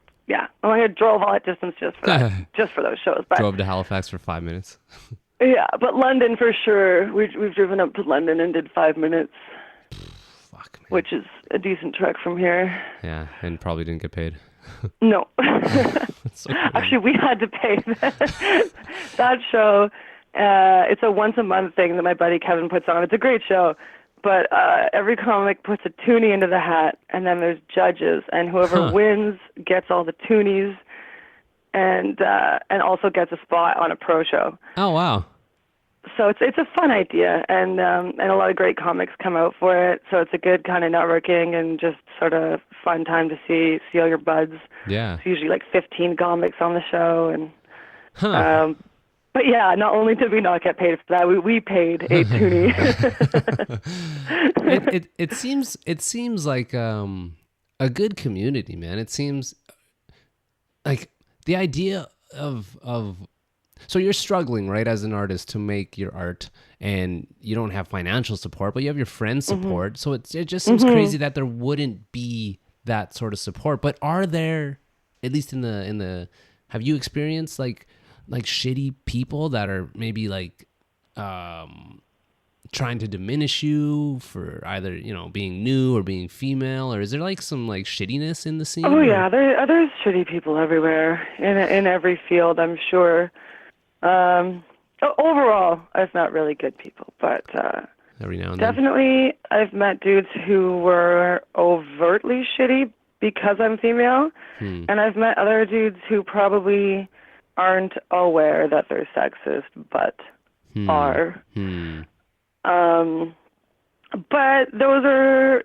drove all that distance just for that, just for those shows. But drove to Halifax for 5 minutes. Yeah, but London for sure. We've driven up to London and did 5 minutes. Fuck, man. Which is a decent trek from here. Yeah, and probably didn't get paid. No. So actually, we had to pay that show. It's a once-a-month thing that my buddy Kevin puts on. It's a great show. But every comic puts a toonie into the hat, and then there's judges, and whoever wins gets all the toonies and also gets a spot on a pro show. Oh, wow. So it's a fun idea, and a lot of great comics come out for it. So it's a good kind of networking and just sort of fun time to see all your buds. Yeah. It's usually like 15 comics on the show, and but yeah, not only did we not get paid for that, we paid a toonie. it seems like a good community, man. It seems like the idea of so you're struggling, right, as an artist to make your art, and you don't have financial support, but you have your friends' support. So it just seems crazy that there wouldn't be that sort of support. But are there, at least in the have you experienced like shitty people that are maybe like trying to diminish you for either, being new or being female, or is there like some like shittiness in the scene? Oh yeah, there's shitty people everywhere in every field, I'm sure. Overall, I've met really good people, but every now and definitely I've met dudes who were overtly shitty because I'm female, and I've met other dudes who probably aren't aware that they're sexist, but are. But those are,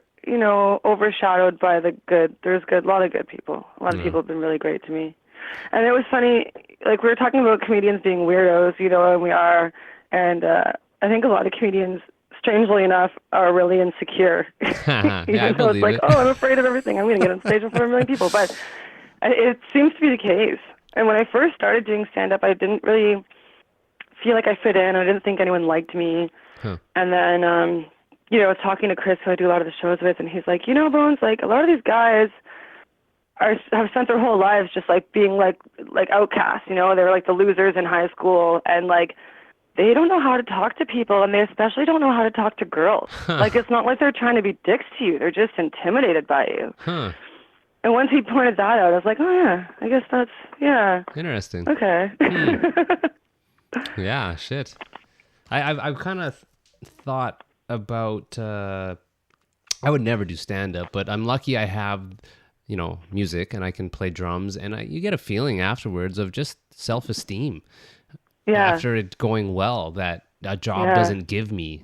overshadowed by the good. There's a lot of good people. A lot of people have been really great to me. And it was funny, like we were talking about comedians being weirdos, and we are. And I think a lot of comedians, strangely enough, are really insecure. Even though it's like, oh, I'm afraid of everything. I'm going to get on stage in front of a million people. But it seems to be the case. And when I first started doing stand-up, I didn't really feel like I fit in. I didn't think anyone liked me. And then, I was talking to Chris, who I do a lot of the shows with, and he's like, Bones, like a lot of these guys have spent their whole lives just like being like outcasts, you know, they're like the losers in high school, and like they don't know how to talk to people, and they especially don't know how to talk to girls. Like, it's not like they're trying to be dicks to you, they're just intimidated by you. And once he pointed that out, I was like, oh yeah, I guess that's, yeah, interesting. Okay. Yeah, shit. I've kind of thought about I would never do stand-up, but I'm lucky I have, you know, music, and I can play drums, and you get a feeling afterwards of just self-esteem. Yeah. After it going well, that a job doesn't give me.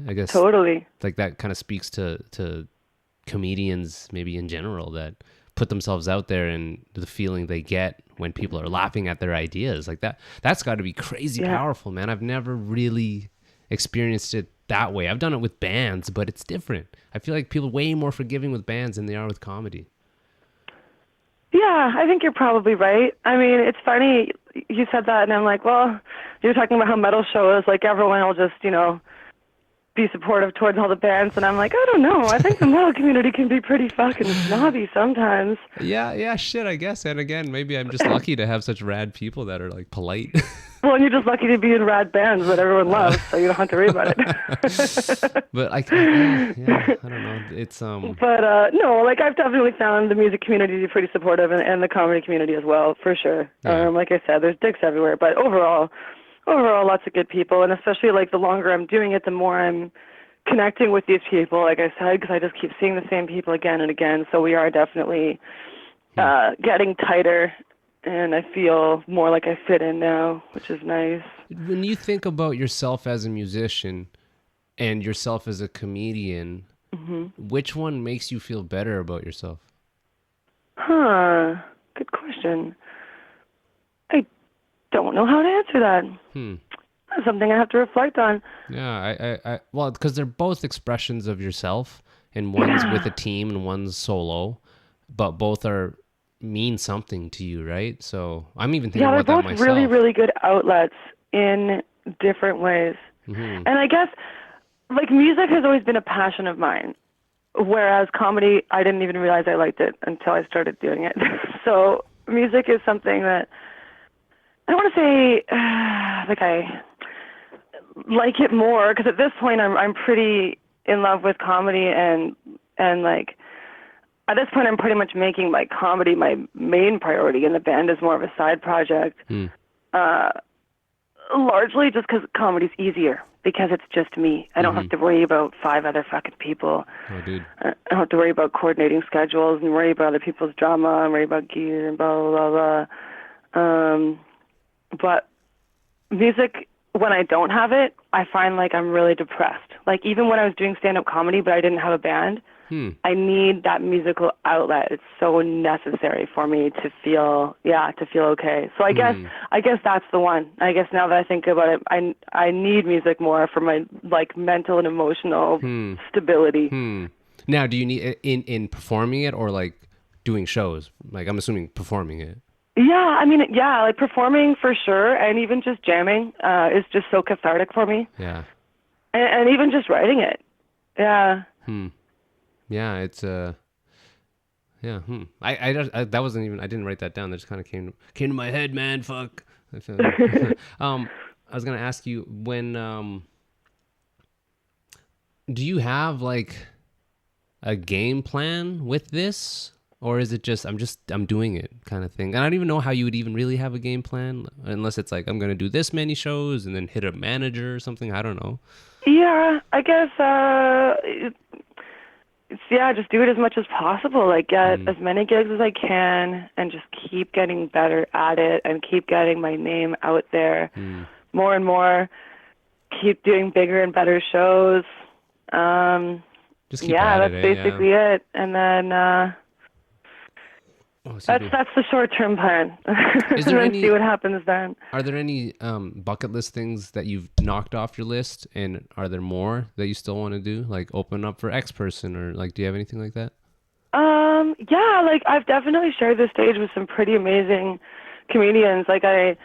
I guess totally. like that kind of speaks to comedians maybe in general, that put themselves out there, and the feeling they get when people are laughing at their ideas like that. That's got to be crazy powerful, man. I've never really experienced it that way. I've done it with bands, but it's different. I feel like people are way more forgiving with bands than they are with comedy. Yeah, I think you're probably right. I mean, it's funny you said that, and I'm like, well, you're talking about how metal shows, like everyone will just, you know, be supportive towards all the bands, and I'm like, I don't know. I think the metal community can be pretty fucking snobby sometimes. Yeah, shit, I guess. And again, maybe I'm just lucky to have such rad people that are like polite. Well, and you're just lucky to be in rad bands that everyone loves, so you don't have to worry about it. But I don't know. It's But no, like I've definitely found the music community to be pretty supportive, and the comedy community as well, for sure. Yeah. Like I said, there's dicks everywhere, but overall, lots of good people, and especially like the longer I'm doing it, the more I'm connecting with these people, like I said, because I just keep seeing the same people again and again. So we are definitely getting tighter, and I feel more like I fit in now, which is nice. When you think about yourself as a musician and yourself as a comedian, which one makes you feel better about yourself? Good question. I don't know how to answer that. That's something I have to reflect on. Yeah, well, because they're both expressions of yourself, and one's with a team and one's solo, but both mean something to you, right? So I'm even thinking about that myself. Yeah, they're both really, really good outlets in different ways. And I guess, like, music has always been a passion of mine, whereas comedy, I didn't even realize I liked it until I started doing it. So music is something that I don't want to say like I like it more, because at this point I'm pretty in love with comedy, and like at this point I'm pretty much making my comedy my main priority, and the band is more of a side project. Largely just because comedy's easier, because it's just me. I don't have to worry about 5 other fucking people. Oh, dude. I don't have to worry about coordinating schedules and worry about other people's drama and worry about gear and blah, blah, blah, blah. But music, when I don't have it, I find like I'm really depressed. Like even when I was doing stand-up comedy but I didn't have a band, I need that musical outlet. It's so necessary for me to feel okay. So I guess that's the one. I guess now that I think about it, I need music more for my like mental and emotional stability. Now, do you need in performing it, or like doing shows? Like I'm assuming performing it. Yeah, I mean, like performing for sure, and even just jamming is just so cathartic for me. Yeah. And even just writing it. Yeah. Yeah, it's I that wasn't even, I didn't write that down. That just kind of came to my head, man. Fuck. I was gonna ask you, when do you have like a game plan with this, or is it just I'm doing it kind of thing? And I don't even know how you would even really have a game plan, unless it's like I'm gonna do this many shows and then hit a manager or something. I don't know. Yeah, I guess just do it as much as possible. Like get as many gigs as I can, and just keep getting better at it, and keep getting my name out there more and more. Keep doing bigger and better shows. Just keep at that's it, basically it. And then that's the short-term plan. Is there and then see what happens then. Are there any bucket list things that you've knocked off your list, and are there more that you still want to do, like open up for X person, or like do you have anything like that? Yeah, like I've definitely shared the stage with some pretty amazing comedians. Like I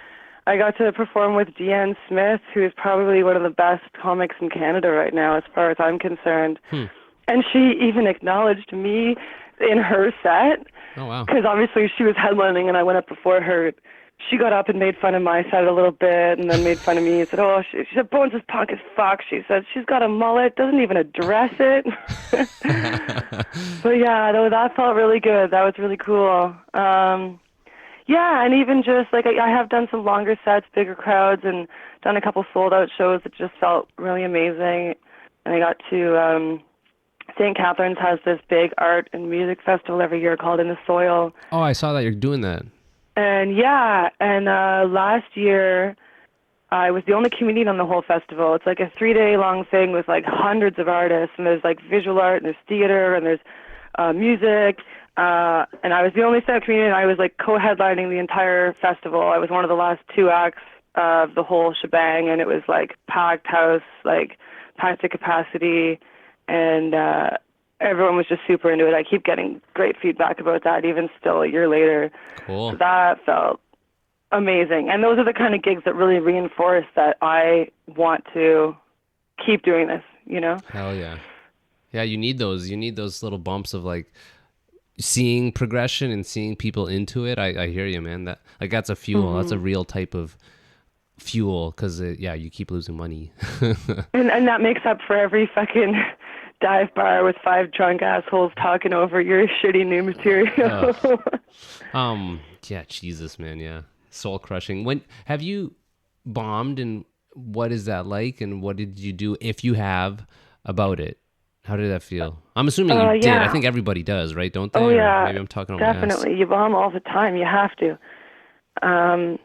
got to perform with Deanne Smith, who is probably one of the best comics in Canada right now, as far as I'm concerned. And she even acknowledged me in her set. Oh, wow. Because obviously she was headlining and I went up before her. She got up and made fun of my set a little bit and then made fun of me and said, oh, she said, Bonez is punk as fuck. She said, she's got a mullet, doesn't even address it. But yeah, that felt really good. That was really cool. Yeah, and even just like I have done some longer sets, bigger crowds, and done a couple sold-out shows that just felt really amazing. And I got to St. Catharines has this big art and music festival every year called In the Soil. Oh, I saw that you're doing that. And yeah, and last year I was the only comedian on the whole festival. It's like a 3-day long thing with like hundreds of artists, and there's like visual art, and there's theater, and there's music. And I was the only stand-up comedian. I was like co-headlining the entire festival. I was one of the last 2 acts of the whole shebang, and it was like packed house, like packed to capacity, and everyone was just super into it. I keep getting great feedback about that, even still a year later. Cool. So that felt amazing. And those are the kind of gigs that really reinforce that I want to keep doing this, you know? Hell yeah. Yeah, you need those. You need those little bumps of like seeing progression and seeing people into it. I hear you, man. That's a fuel. That's a real type of fuel because, you keep losing money. and that makes up for every fucking dive bar with 5 drunk assholes talking over your shitty new material. Yeah, Jesus, man. Yeah. Soul crushing. When have you bombed, and what is that like, and what did you do, if you have, about it? How did that feel? I'm assuming you did. I think everybody does, right? Don't they? Oh, yeah. Or maybe I'm talking on my ass. Definitely. You bomb all the time. You have to. Remember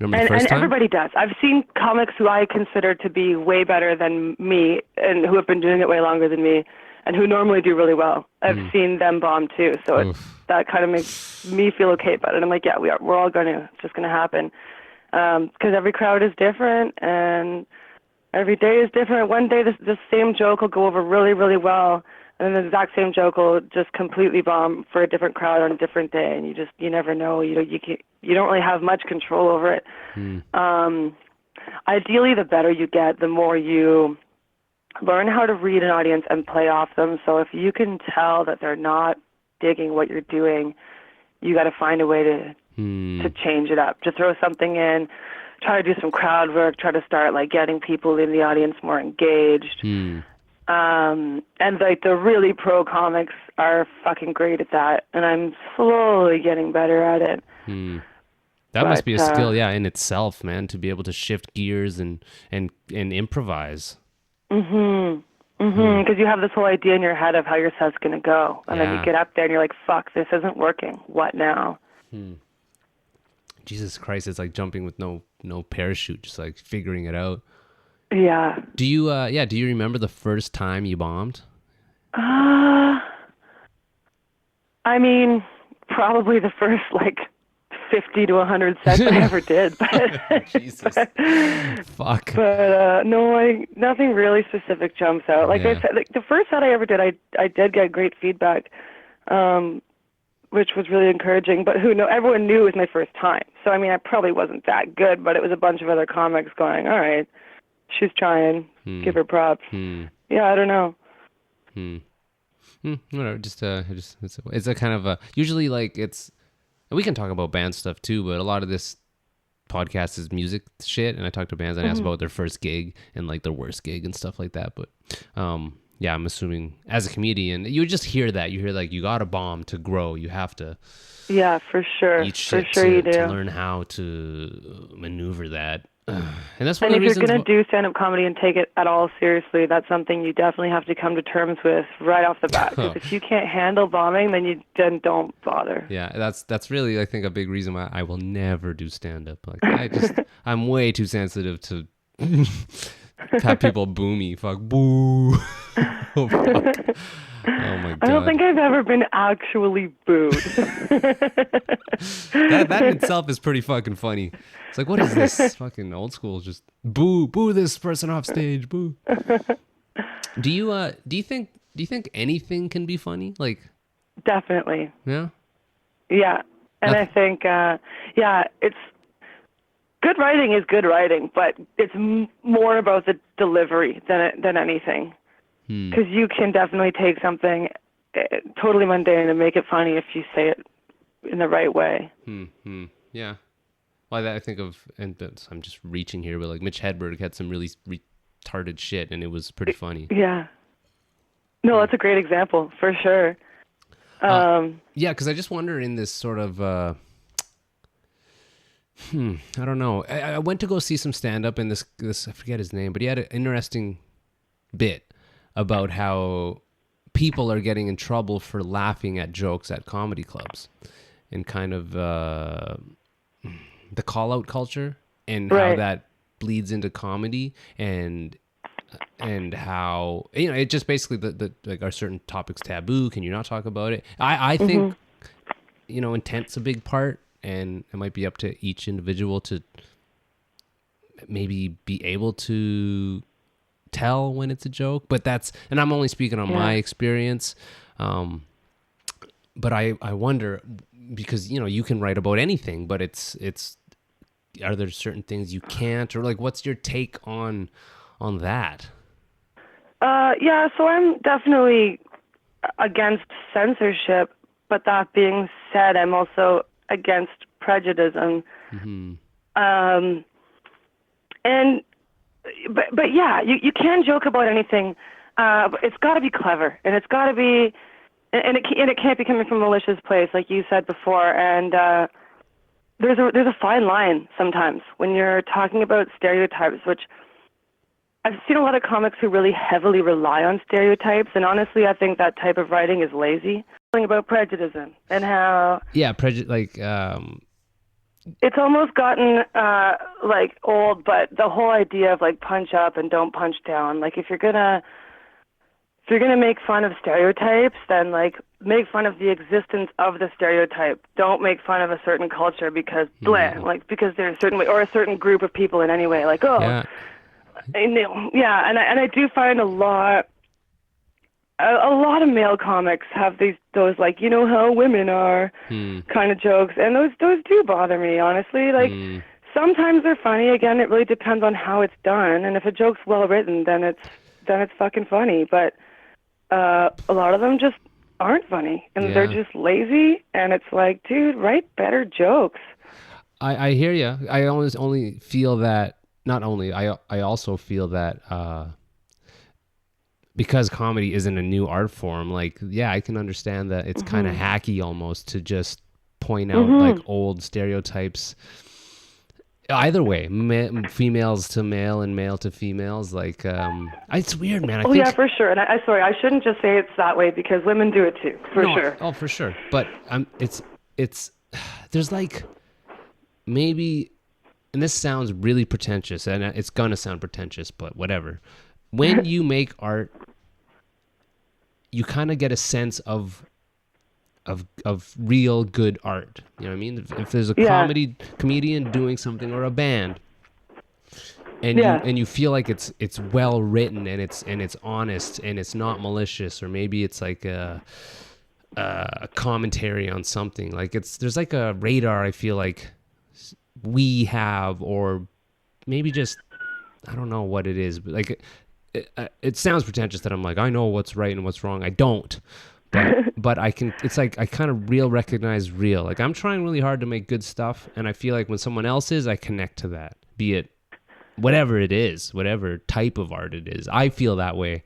the first time? Everybody does. I've seen comics who I consider to be way better than me and who have been doing it way longer than me and who normally do really well. I've seen them bomb too. So that kind of makes me feel okay about it. I'm like, yeah, we're all it's just going to happen. Because every crowd is different and every day is different. One day the same joke will go over really, really well, and then the exact same joke will just completely bomb for a different crowd on a different day, and you never know. You don't really have much control over it. Ideally, the better you get, the more you learn how to read an audience and play off them. So if you can tell that they're not digging what you're doing, you got to find a way to change it up, to throw something in. Try to do some crowd work, try to start like getting people in the audience more engaged. And like the really pro comics are fucking great at that, and I'm slowly getting better at it. That must be a skill, in itself, man, to be able to shift gears and improvise. Because you have this whole idea in your head of how your set's going to go, and then you get up there and you're like, fuck, this isn't working. What now? Jesus Christ, it's like jumping with no parachute, just like figuring it out. Yeah. Do you remember the first time you bombed? I mean, probably the first like 50 to 100 sets I ever did. But, Jesus. Fuck. But no, nothing really specific jumps out. Like I said, like, the first set I ever did, I did get great feedback. Which was really encouraging, but everyone knew it was my first time. So, I mean, I probably wasn't that good, but it was a bunch of other comics going, all right, she's trying, give her props. Yeah, I don't know. Whatever, it's a kind of a, usually like we can talk about band stuff too, but a lot of this podcast is music shit, and I talk to bands and ask about their first gig and like their worst gig and stuff like that, but, yeah, I'm assuming as a comedian, you just hear that. You hear like you got a bomb to grow. You have to. Yeah, for sure. Eat shit for sure you do. To learn how to maneuver that. And that's one and of the if reasons. You're going to do stand-up comedy and take it at all seriously, that's something you definitely have to come to terms with right off the bat. Because if you can't handle bombing, then don't bother. Yeah, that's really, I think, a big reason why I will never do stand-up. Like I'm way too sensitive to have people boo me. Fuck, boo. Oh, fuck. Oh my God. I don't think I've ever been actually booed. that in itself is pretty fucking funny. It's like, what is this fucking old school? Just boo this person off stage, boo. Do you think anything can be funny? Like, definitely. Yeah. Yeah, and I think it's good writing is good writing, but it's more about the delivery than anything. Because you can definitely take something totally mundane and make it funny if you say it in the right way. Yeah. Well, I think of, and I'm just reaching here, but like Mitch Hedberg had some really retarded shit, and it was pretty funny. Yeah. No, that's a great example for sure. Yeah, because I just wonder in this sort of, I don't know. I went to go see some stand-up, and this I forget his name, but he had an interesting bit about how people are getting in trouble for laughing at jokes at comedy clubs, and kind of the call-out culture, and how that bleeds into comedy, and how, you know, it just basically the like, are certain topics taboo? Can you not talk about it? I think, you know, intent's a big part, and it might be up to each individual to maybe be able to tell when it's a joke. But that's, and I'm only speaking on my experience. But I wonder, because, you know, you can write about anything, but it's are there certain things you can't, or like, what's your take on that? Yeah, so I'm definitely against censorship, but that being said, I'm also against prejudice. But yeah, you can joke about anything. But it's got to be clever, and it's got to be, and it can't be coming from a malicious place, like you said before. And there's a fine line sometimes when you're talking about stereotypes, which I've seen a lot of comics who really heavily rely on stereotypes, and honestly, I think that type of writing is lazy. Something about prejudice and how it's almost gotten like old, but the whole idea of like punch up and don't punch down. Like if you're gonna make fun of stereotypes, then like make fun of the existence of the stereotype. Don't make fun of a certain culture because like because there's a certain way, or a certain group of people in any way. Like and I do find a lot of male comics have those like, you know how women are kind of jokes, and those do bother me, honestly. Like sometimes they're funny. Again, it really depends on how it's done, and if a joke's well written, then it's fucking funny. But a lot of them just aren't funny, and they're just lazy, and it's like, dude, write better jokes. I hear you. I only feel that, not only, I also feel that because comedy isn't a new art form, like, yeah, I can understand that it's kind of hacky almost to just point out like old stereotypes. Either way, females to male and male to females, like, it's weird, man. I think, yeah, for sure. And I shouldn't just say it's that way, because women do it too, for sure. Oh, for sure. But it's there's like, maybe, and this sounds really pretentious, and it's gonna sound pretentious, but whatever. When you make art, you kind of get a sense of real good art. You know what I mean? If there's a comedian doing something, or a band, and you feel like it's well written, and it's honest, and it's not malicious, or maybe it's like a commentary on something. Like there's like a radar, I feel like we have, or maybe just, I don't know what it is, but like it sounds pretentious that I'm like, I know what's right and what's wrong. I don't. But I can, it's like I kind of recognize real. Like I'm trying really hard to make good stuff, and I feel like when someone else is, I connect to that, be it whatever it is, whatever type of art it is. I feel that way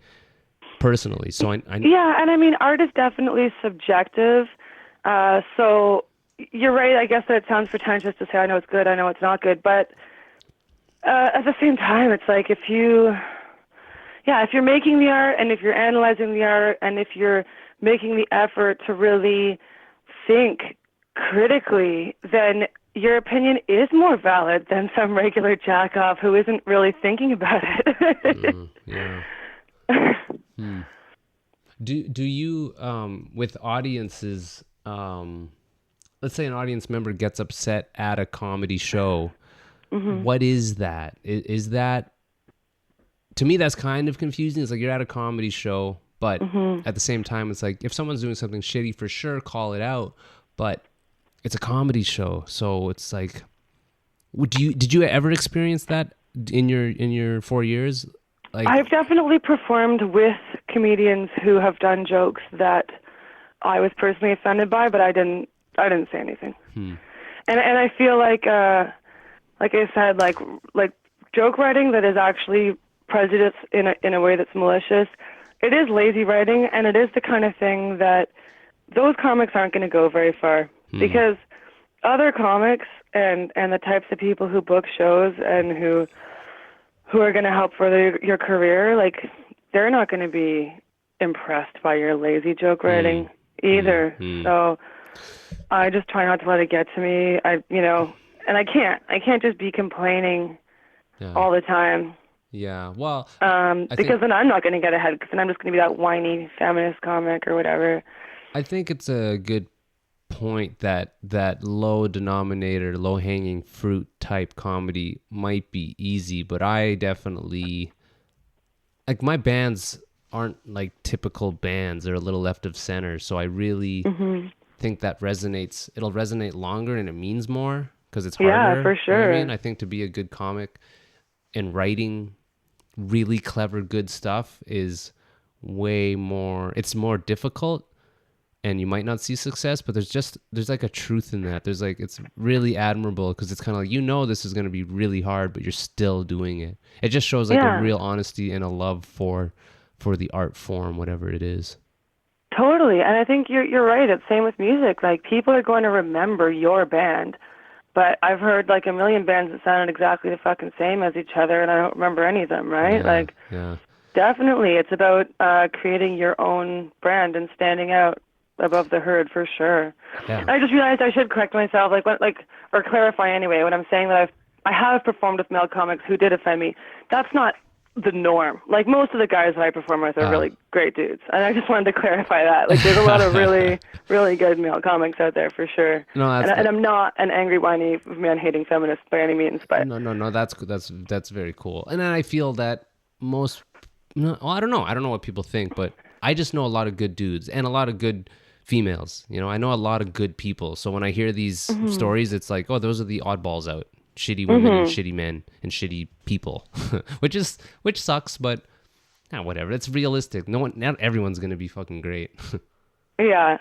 personally. So yeah, and I mean, art is definitely subjective. So you're right, I guess, that it sounds pretentious to say, I know it's good, I know it's not good, but at the same time, it's like if you're making the art, and if you're analyzing the art, and if you're making the effort to really think critically, then your opinion is more valid than some regular jack-off who isn't really thinking about it. Do you, with audiences, let's say an audience member gets upset at a comedy show, what is that? Is that, to me, that's kind of confusing. It's like you're at a comedy show, but at the same time, it's like if someone's doing something shitty, for sure, call it out. But it's a comedy show, so it's like, did you ever experience that in your 4 years? Like, I've definitely performed with comedians who have done jokes that I was personally offended by, but I didn't say anything. And I feel like I said, like joke writing that is actually prejudice in a way that's malicious. It is lazy writing, and it is the kind of thing that those comics aren't going to go very far because other comics and the types of people who book shows and who are going to help further your career, like they're not going to be impressed by your lazy joke writing either. So I just try not to let it get to me. And I can't just be complaining all the time. Yeah, well, because then I'm not going to get ahead, because then I'm just going to be that whiny feminist comic or whatever. I think it's a good point that low denominator, low hanging fruit type comedy might be easy, but I definitely, like, my bands aren't like typical bands. They're a little left of center, so I really think that resonates. It'll resonate longer and it means more because it's harder. Yeah, for sure. You know what I mean? I think to be a good comic and writing really clever, good stuff is way more, it's more difficult, and you might not see success, but there's like a truth in that. There's like, it's really admirable because it's kind of like, this is going to be really hard, but you're still doing it. It just shows like a real honesty and a love for the art form, whatever it is. Totally. And I think you're right. It's same with music. Like, people are going to remember your band, but I've heard like a million bands that sounded exactly the fucking same as each other, and I don't remember any of them, right? Definitely. It's about creating your own brand and standing out above the herd, for sure. Yeah. I just realized I should correct myself, or clarify anyway, when I'm saying that I have performed with male comics who did offend me. That's not the norm. Like, most of the guys that I perform with are really great dudes, and I just wanted to clarify that. Like, there's a lot of really, really good male comics out there, for sure. No, and I'm not an angry, whiny, man-hating feminist by any means. But no, that's very cool. And then I feel that I don't know what people think, but I just know a lot of good dudes and a lot of good females. I know a lot of good people. So when I hear these stories, it's like, oh, those are the oddballs out. Shitty women and shitty men and shitty people, which sucks, but whatever. It's realistic. Not everyone's gonna be fucking great. Yeah,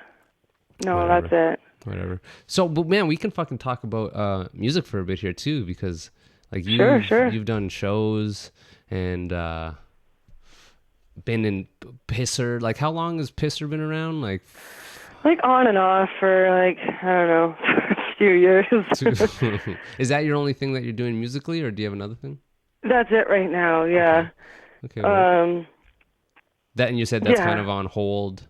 no, whatever. That's it. Whatever. So, but man, we can fucking talk about music for a bit here too, because like you've done shows and been in Pisser. Like, how long has Pisser been around? Like on and off for I don't know. Few years. Is that your only thing that you're doing musically, or do you have another thing? That's it right now. Yeah. Okay. That, and you said that's kind of on hold.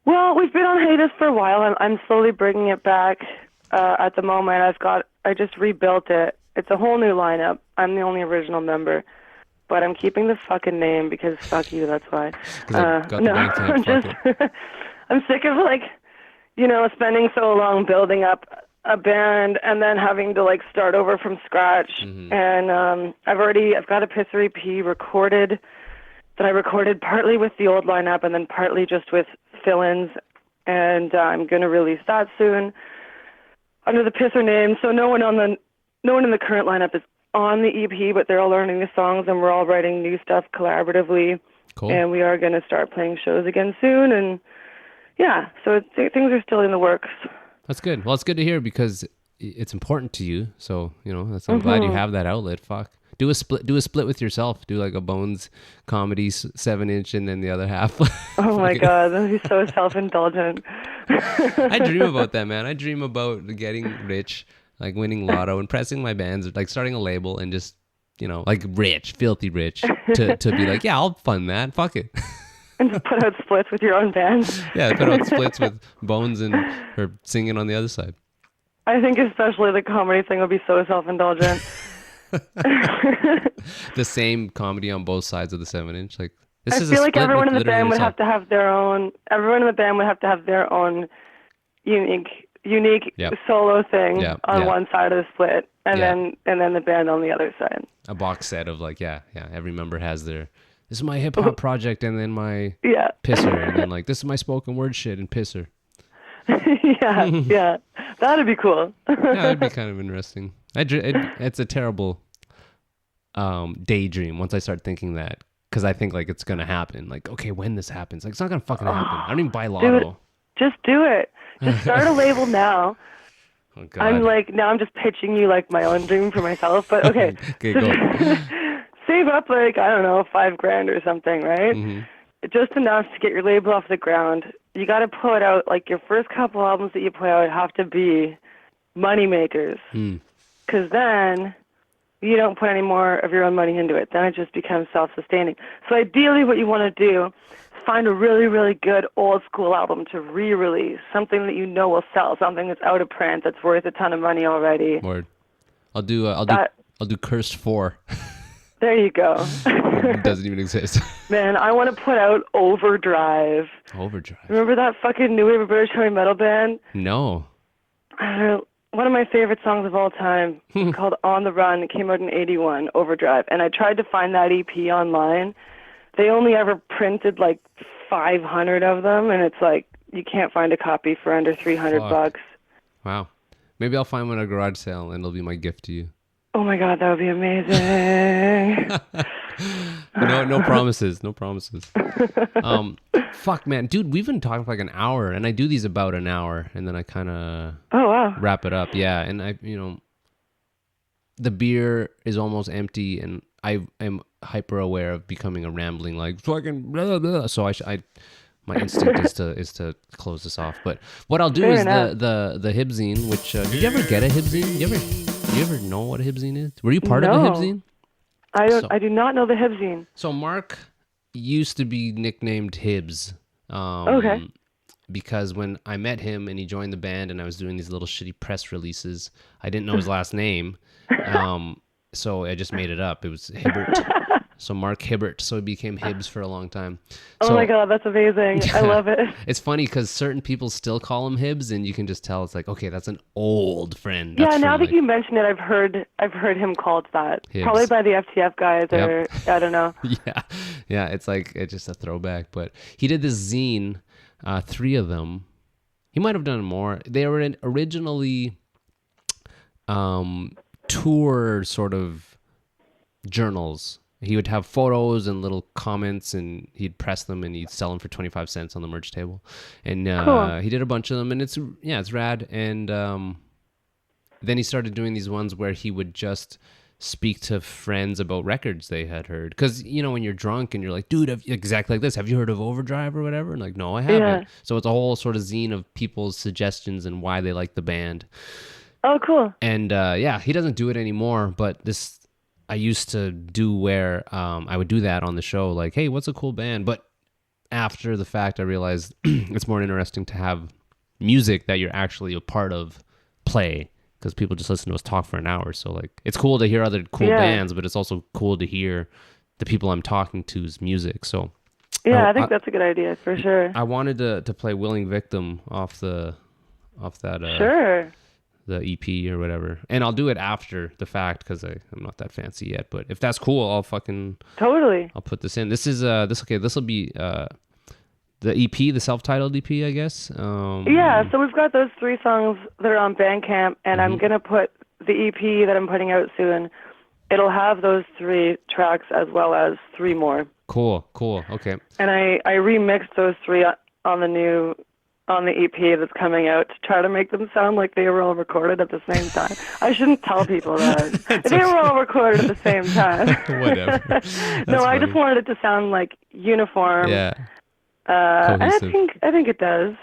Well, we've been on hiatus for a while. I'm slowly bringing it back. At the moment, I just rebuilt it. It's a whole new lineup. I'm the only original member, but I'm keeping the fucking name because fuck you. That's why. I'm sick of spending so long building up a band and then having to start over from scratch. And I've got a Pisser EP recorded that I recorded partly with the old lineup and then partly just with fill-ins, and I'm going to release that soon under the Pisser name. So no one in the current lineup is on the EP, but they're all learning the songs and we're all writing new stuff collaboratively. Cool. And we are going to start playing shows again soon, and yeah, so things are still in the works. That's good. Well, it's good to hear because it's important to you. So, I'm glad you have that outlet. Fuck. Do a split with yourself. Do like a Bonez comedy 7-inch and then the other half. Oh my God, that would be so self-indulgent. I dream about that, man. I dream about getting rich, like winning lotto and pressing my bands, like starting a label and just, like rich, filthy rich to be like, yeah, I'll fund that. Fuck it. And just put out splits with your own band. Yeah, put out splits with Bonez and her singing on the other side. I think especially the comedy thing would be so self-indulgent. The same comedy on both sides of the 7-inch. Like, I feel like everyone in the band would have to have their own. Everyone in the band would have to have their own unique solo thing on one side of the split, and then the band on the other side. A box set of every member has their. This is my hip hop project, and then my Pisser, and then this is my spoken word shit and Pisser. yeah, that'd be cool. Yeah, that'd be kind of interesting. It's a terrible daydream once I start thinking that, because I think like it's gonna happen. Like, okay, when this happens, like it's not gonna fucking happen. I don't even buy Dude, lotto. just do it. Just start a label now. Oh God. I'm just pitching you like my own dream for myself. But okay, Okay, go. save up like, I don't know, $5,000 or something, right? Mm-hmm. Just enough to get your label off the ground. You got to put out, like, your first couple albums that you put out have to be money makers. Because then you don't put any more of your own money into it. Then it just becomes self-sustaining. So ideally what you want to do is find a really, really good old school album to re-release, something that you know will sell, something that's out of print, that's worth a ton of money already. Word. I'll do Cursed 4. There you go. It doesn't even exist. Man, I want to put out Overdrive. Overdrive. Remember that fucking new wave of British heavy metal band? No. One of my favorite songs of all time called On the Run. It came out in 81, Overdrive. And I tried to find that EP online. They only ever printed like 500 of them, and it's like you can't find a copy for under $300. Wow. Maybe I'll find one at a garage sale and it'll be my gift to you. Oh my God, that would be amazing. No promises. No promises. Fuck, man. Dude, we've been talking for like an hour, and I do these about an hour, and then I kind of wrap it up. Yeah, and the beer is almost empty, and I am hyper aware of becoming a rambling, like, fucking blah, blah. So my instinct is to close this off. But what I'll do is the Hibzine, which did you ever get a Hibzine? You ever know what a Hibzine is? Were you part of a Hibzine? I do not know the Hibzine. So Mark used to be nicknamed Hibs. Okay. Because when I met him and he joined the band and I was doing these little shitty press releases, I didn't know his last name. So I just made it up. It was Hibbert. So Mark Hibbert. So he became Hibs for a long time. Oh my God, that's amazing. I love it. It's funny because certain people still call him Hibs, and you can just tell it's like, okay, that's an old friend. Yeah, now that you mention it, I've heard him called that. Hibs. Probably by the FTF guys, or I don't know. Yeah, it's like it's just a throwback. But he did this zine, 3 of them. He might have done more. They were originally tour sort of journals. He would have photos and little comments, and he'd press them and he'd sell them for 25 cents on the merch table. And cool. He did a bunch of them, and it's rad. And then he started doing these ones where he would just speak to friends about records they had heard. Because, when you're drunk and you're like, dude, exactly like this, have you heard of Overdrive or whatever? And like, no, I haven't. Yeah. So it's a whole sort of zine of people's suggestions and why they like the band. Oh, cool. And he doesn't do it anymore, but I used to do where I would do that on the show, like, hey, what's a cool band? But after the fact, I realized it's more interesting to have music that you're actually a part of play, because people just listen to us talk for an hour. So like, it's cool to hear other cool bands, but it's also cool to hear the people I'm talking to's music. So yeah, I think that's a good idea for sure. I wanted to play "Willing Victim" off that. Sure. The EP or whatever, and I'll do it after the fact because I'm not that fancy yet. But if that's cool, I'll put this in. This is this will be the EP, the self-titled EP, I guess. Yeah, so we've got those 3 songs that are on Bandcamp, and I'm gonna put the EP that I'm putting out soon. It'll have those 3 tracks as well as 3 more. Cool. Okay. And I remixed those 3 on the EP that's coming out to try to make them sound like they were all recorded at the same time. I shouldn't tell people that. They were all recorded at the same time. Whatever. No, I just wanted it to sound like uniform. Yeah. And I think it does.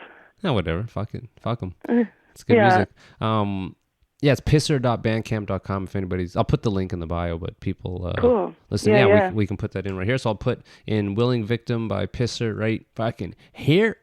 No, whatever. Fuck it. Fuck them. It's good music. Yeah, it's pisser.bandcamp.com if anybody's... I'll put the link in the bio, but people... cool. Listen, we can put that in right here. So I'll put in Willing Victim by Pisser right fucking here.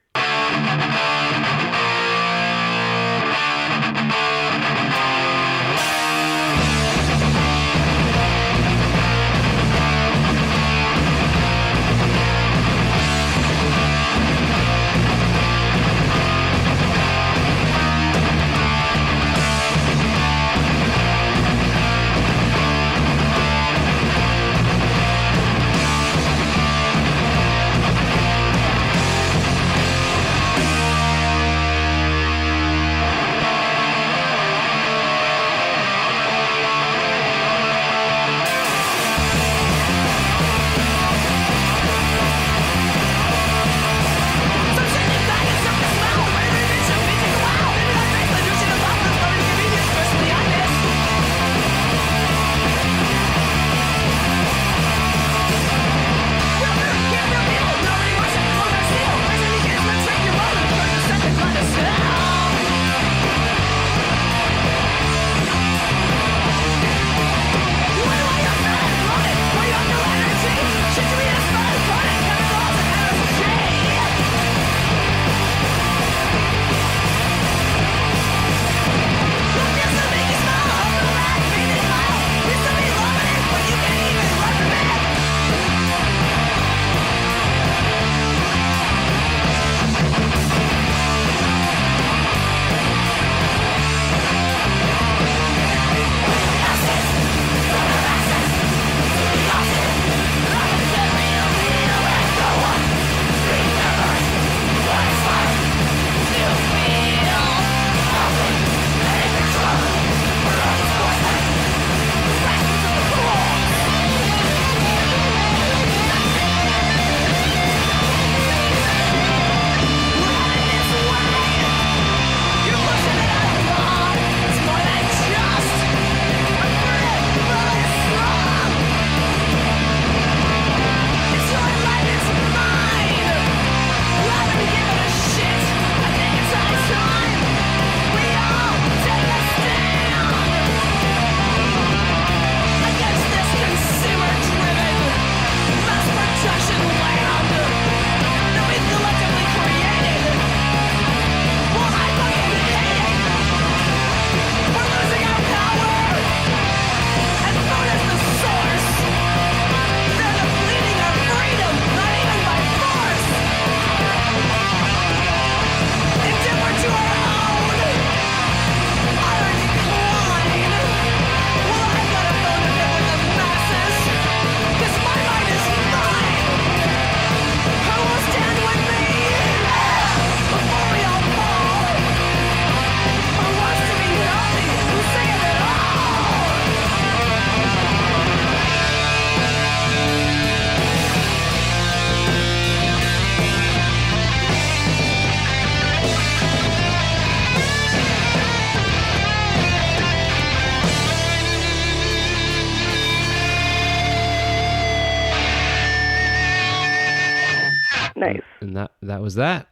And that was that.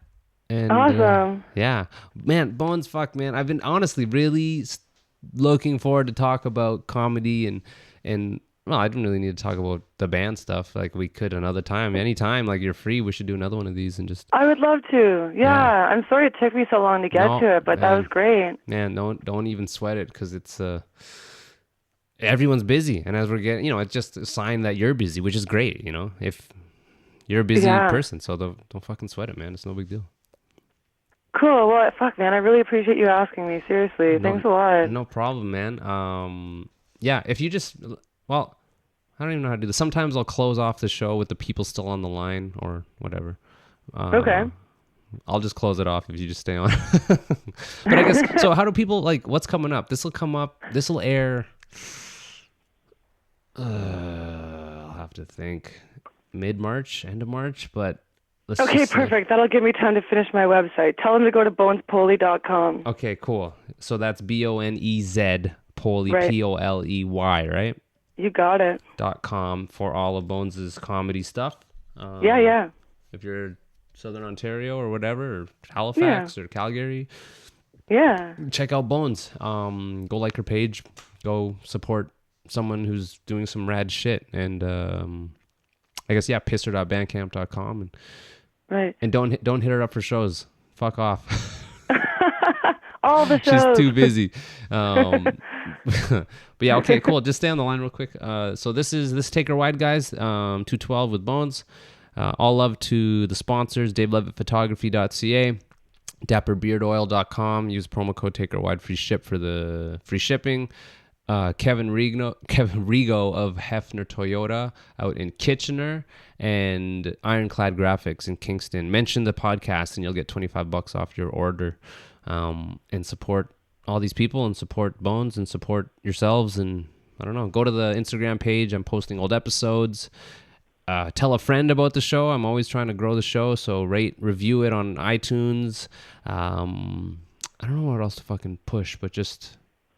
And Awesome. yeah, man, Bonez, fuck, man. I've been honestly really looking forward to talk about comedy and well, I don't really need to talk about the band stuff. Like we could another time, anytime. Like you're free, we should do another one of these and just. I would love to. Yeah. I'm sorry it took me so long to get to it, but that was great. Man, don't even sweat it because it's everyone's busy, and as we're getting, it's just a sign that you're busy, which is great. If you're a busy person, so don't fucking sweat it, man. It's no big deal. Cool. Well, fuck, man. I really appreciate you asking me. Seriously. Thanks a lot. No problem, man. Yeah, if you just, well, I don't even know how to do this. Sometimes I'll close off the show with the people still on the line or whatever. Okay. I'll just close it off if you just stay on. But I guess, so how do people, like, what's coming up? This will air, I'll have to think, mid-March, end of March, but let's Okay, perfect. That'll give me time to finish my website. Tell them to go to bonespoley.com. Okay, cool. So that's BONEZ, Poley, Right. POLEY, right? You got it. .com for all of Bones' comedy stuff. Yeah. If you're Southern Ontario or whatever, or Halifax or Calgary, Yeah. check out Bones. Go like her page. Go support someone who's doing some rad shit. And I guess, pisser.bandcamp.com. Right. And don't hit her up for shows. Fuck off. All the shows. She's too busy. But yeah, okay, cool. Just stay on the line real quick. So this Take Her Wide, guys. 212 with Bones. All love to the sponsors, DaveLevittPhotography.ca, DapperBeardOil.com. Use promo code Take Her Wide free for the free shipping. Kevin Rigo of Hefner Toyota out in Kitchener, and Ironclad Graphics in Kingston. Mention the podcast and you'll get $25 off your order. And support all these people and support Bones and support yourselves. And I don't know, go to the Instagram page. I'm posting old episodes. Tell a friend about the show. I'm always trying to grow the show. So review it on iTunes. I don't know what else to fucking push, but just,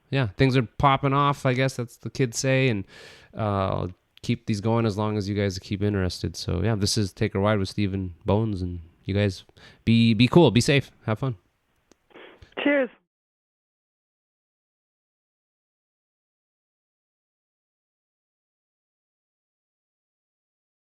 yeah, things are popping off. I guess that's the kids say. And I'll keep these going as long as you guys keep interested. So yeah, this is Take Her Wide with Steve and Bones. And you guys be cool, be safe, have fun. Cheers.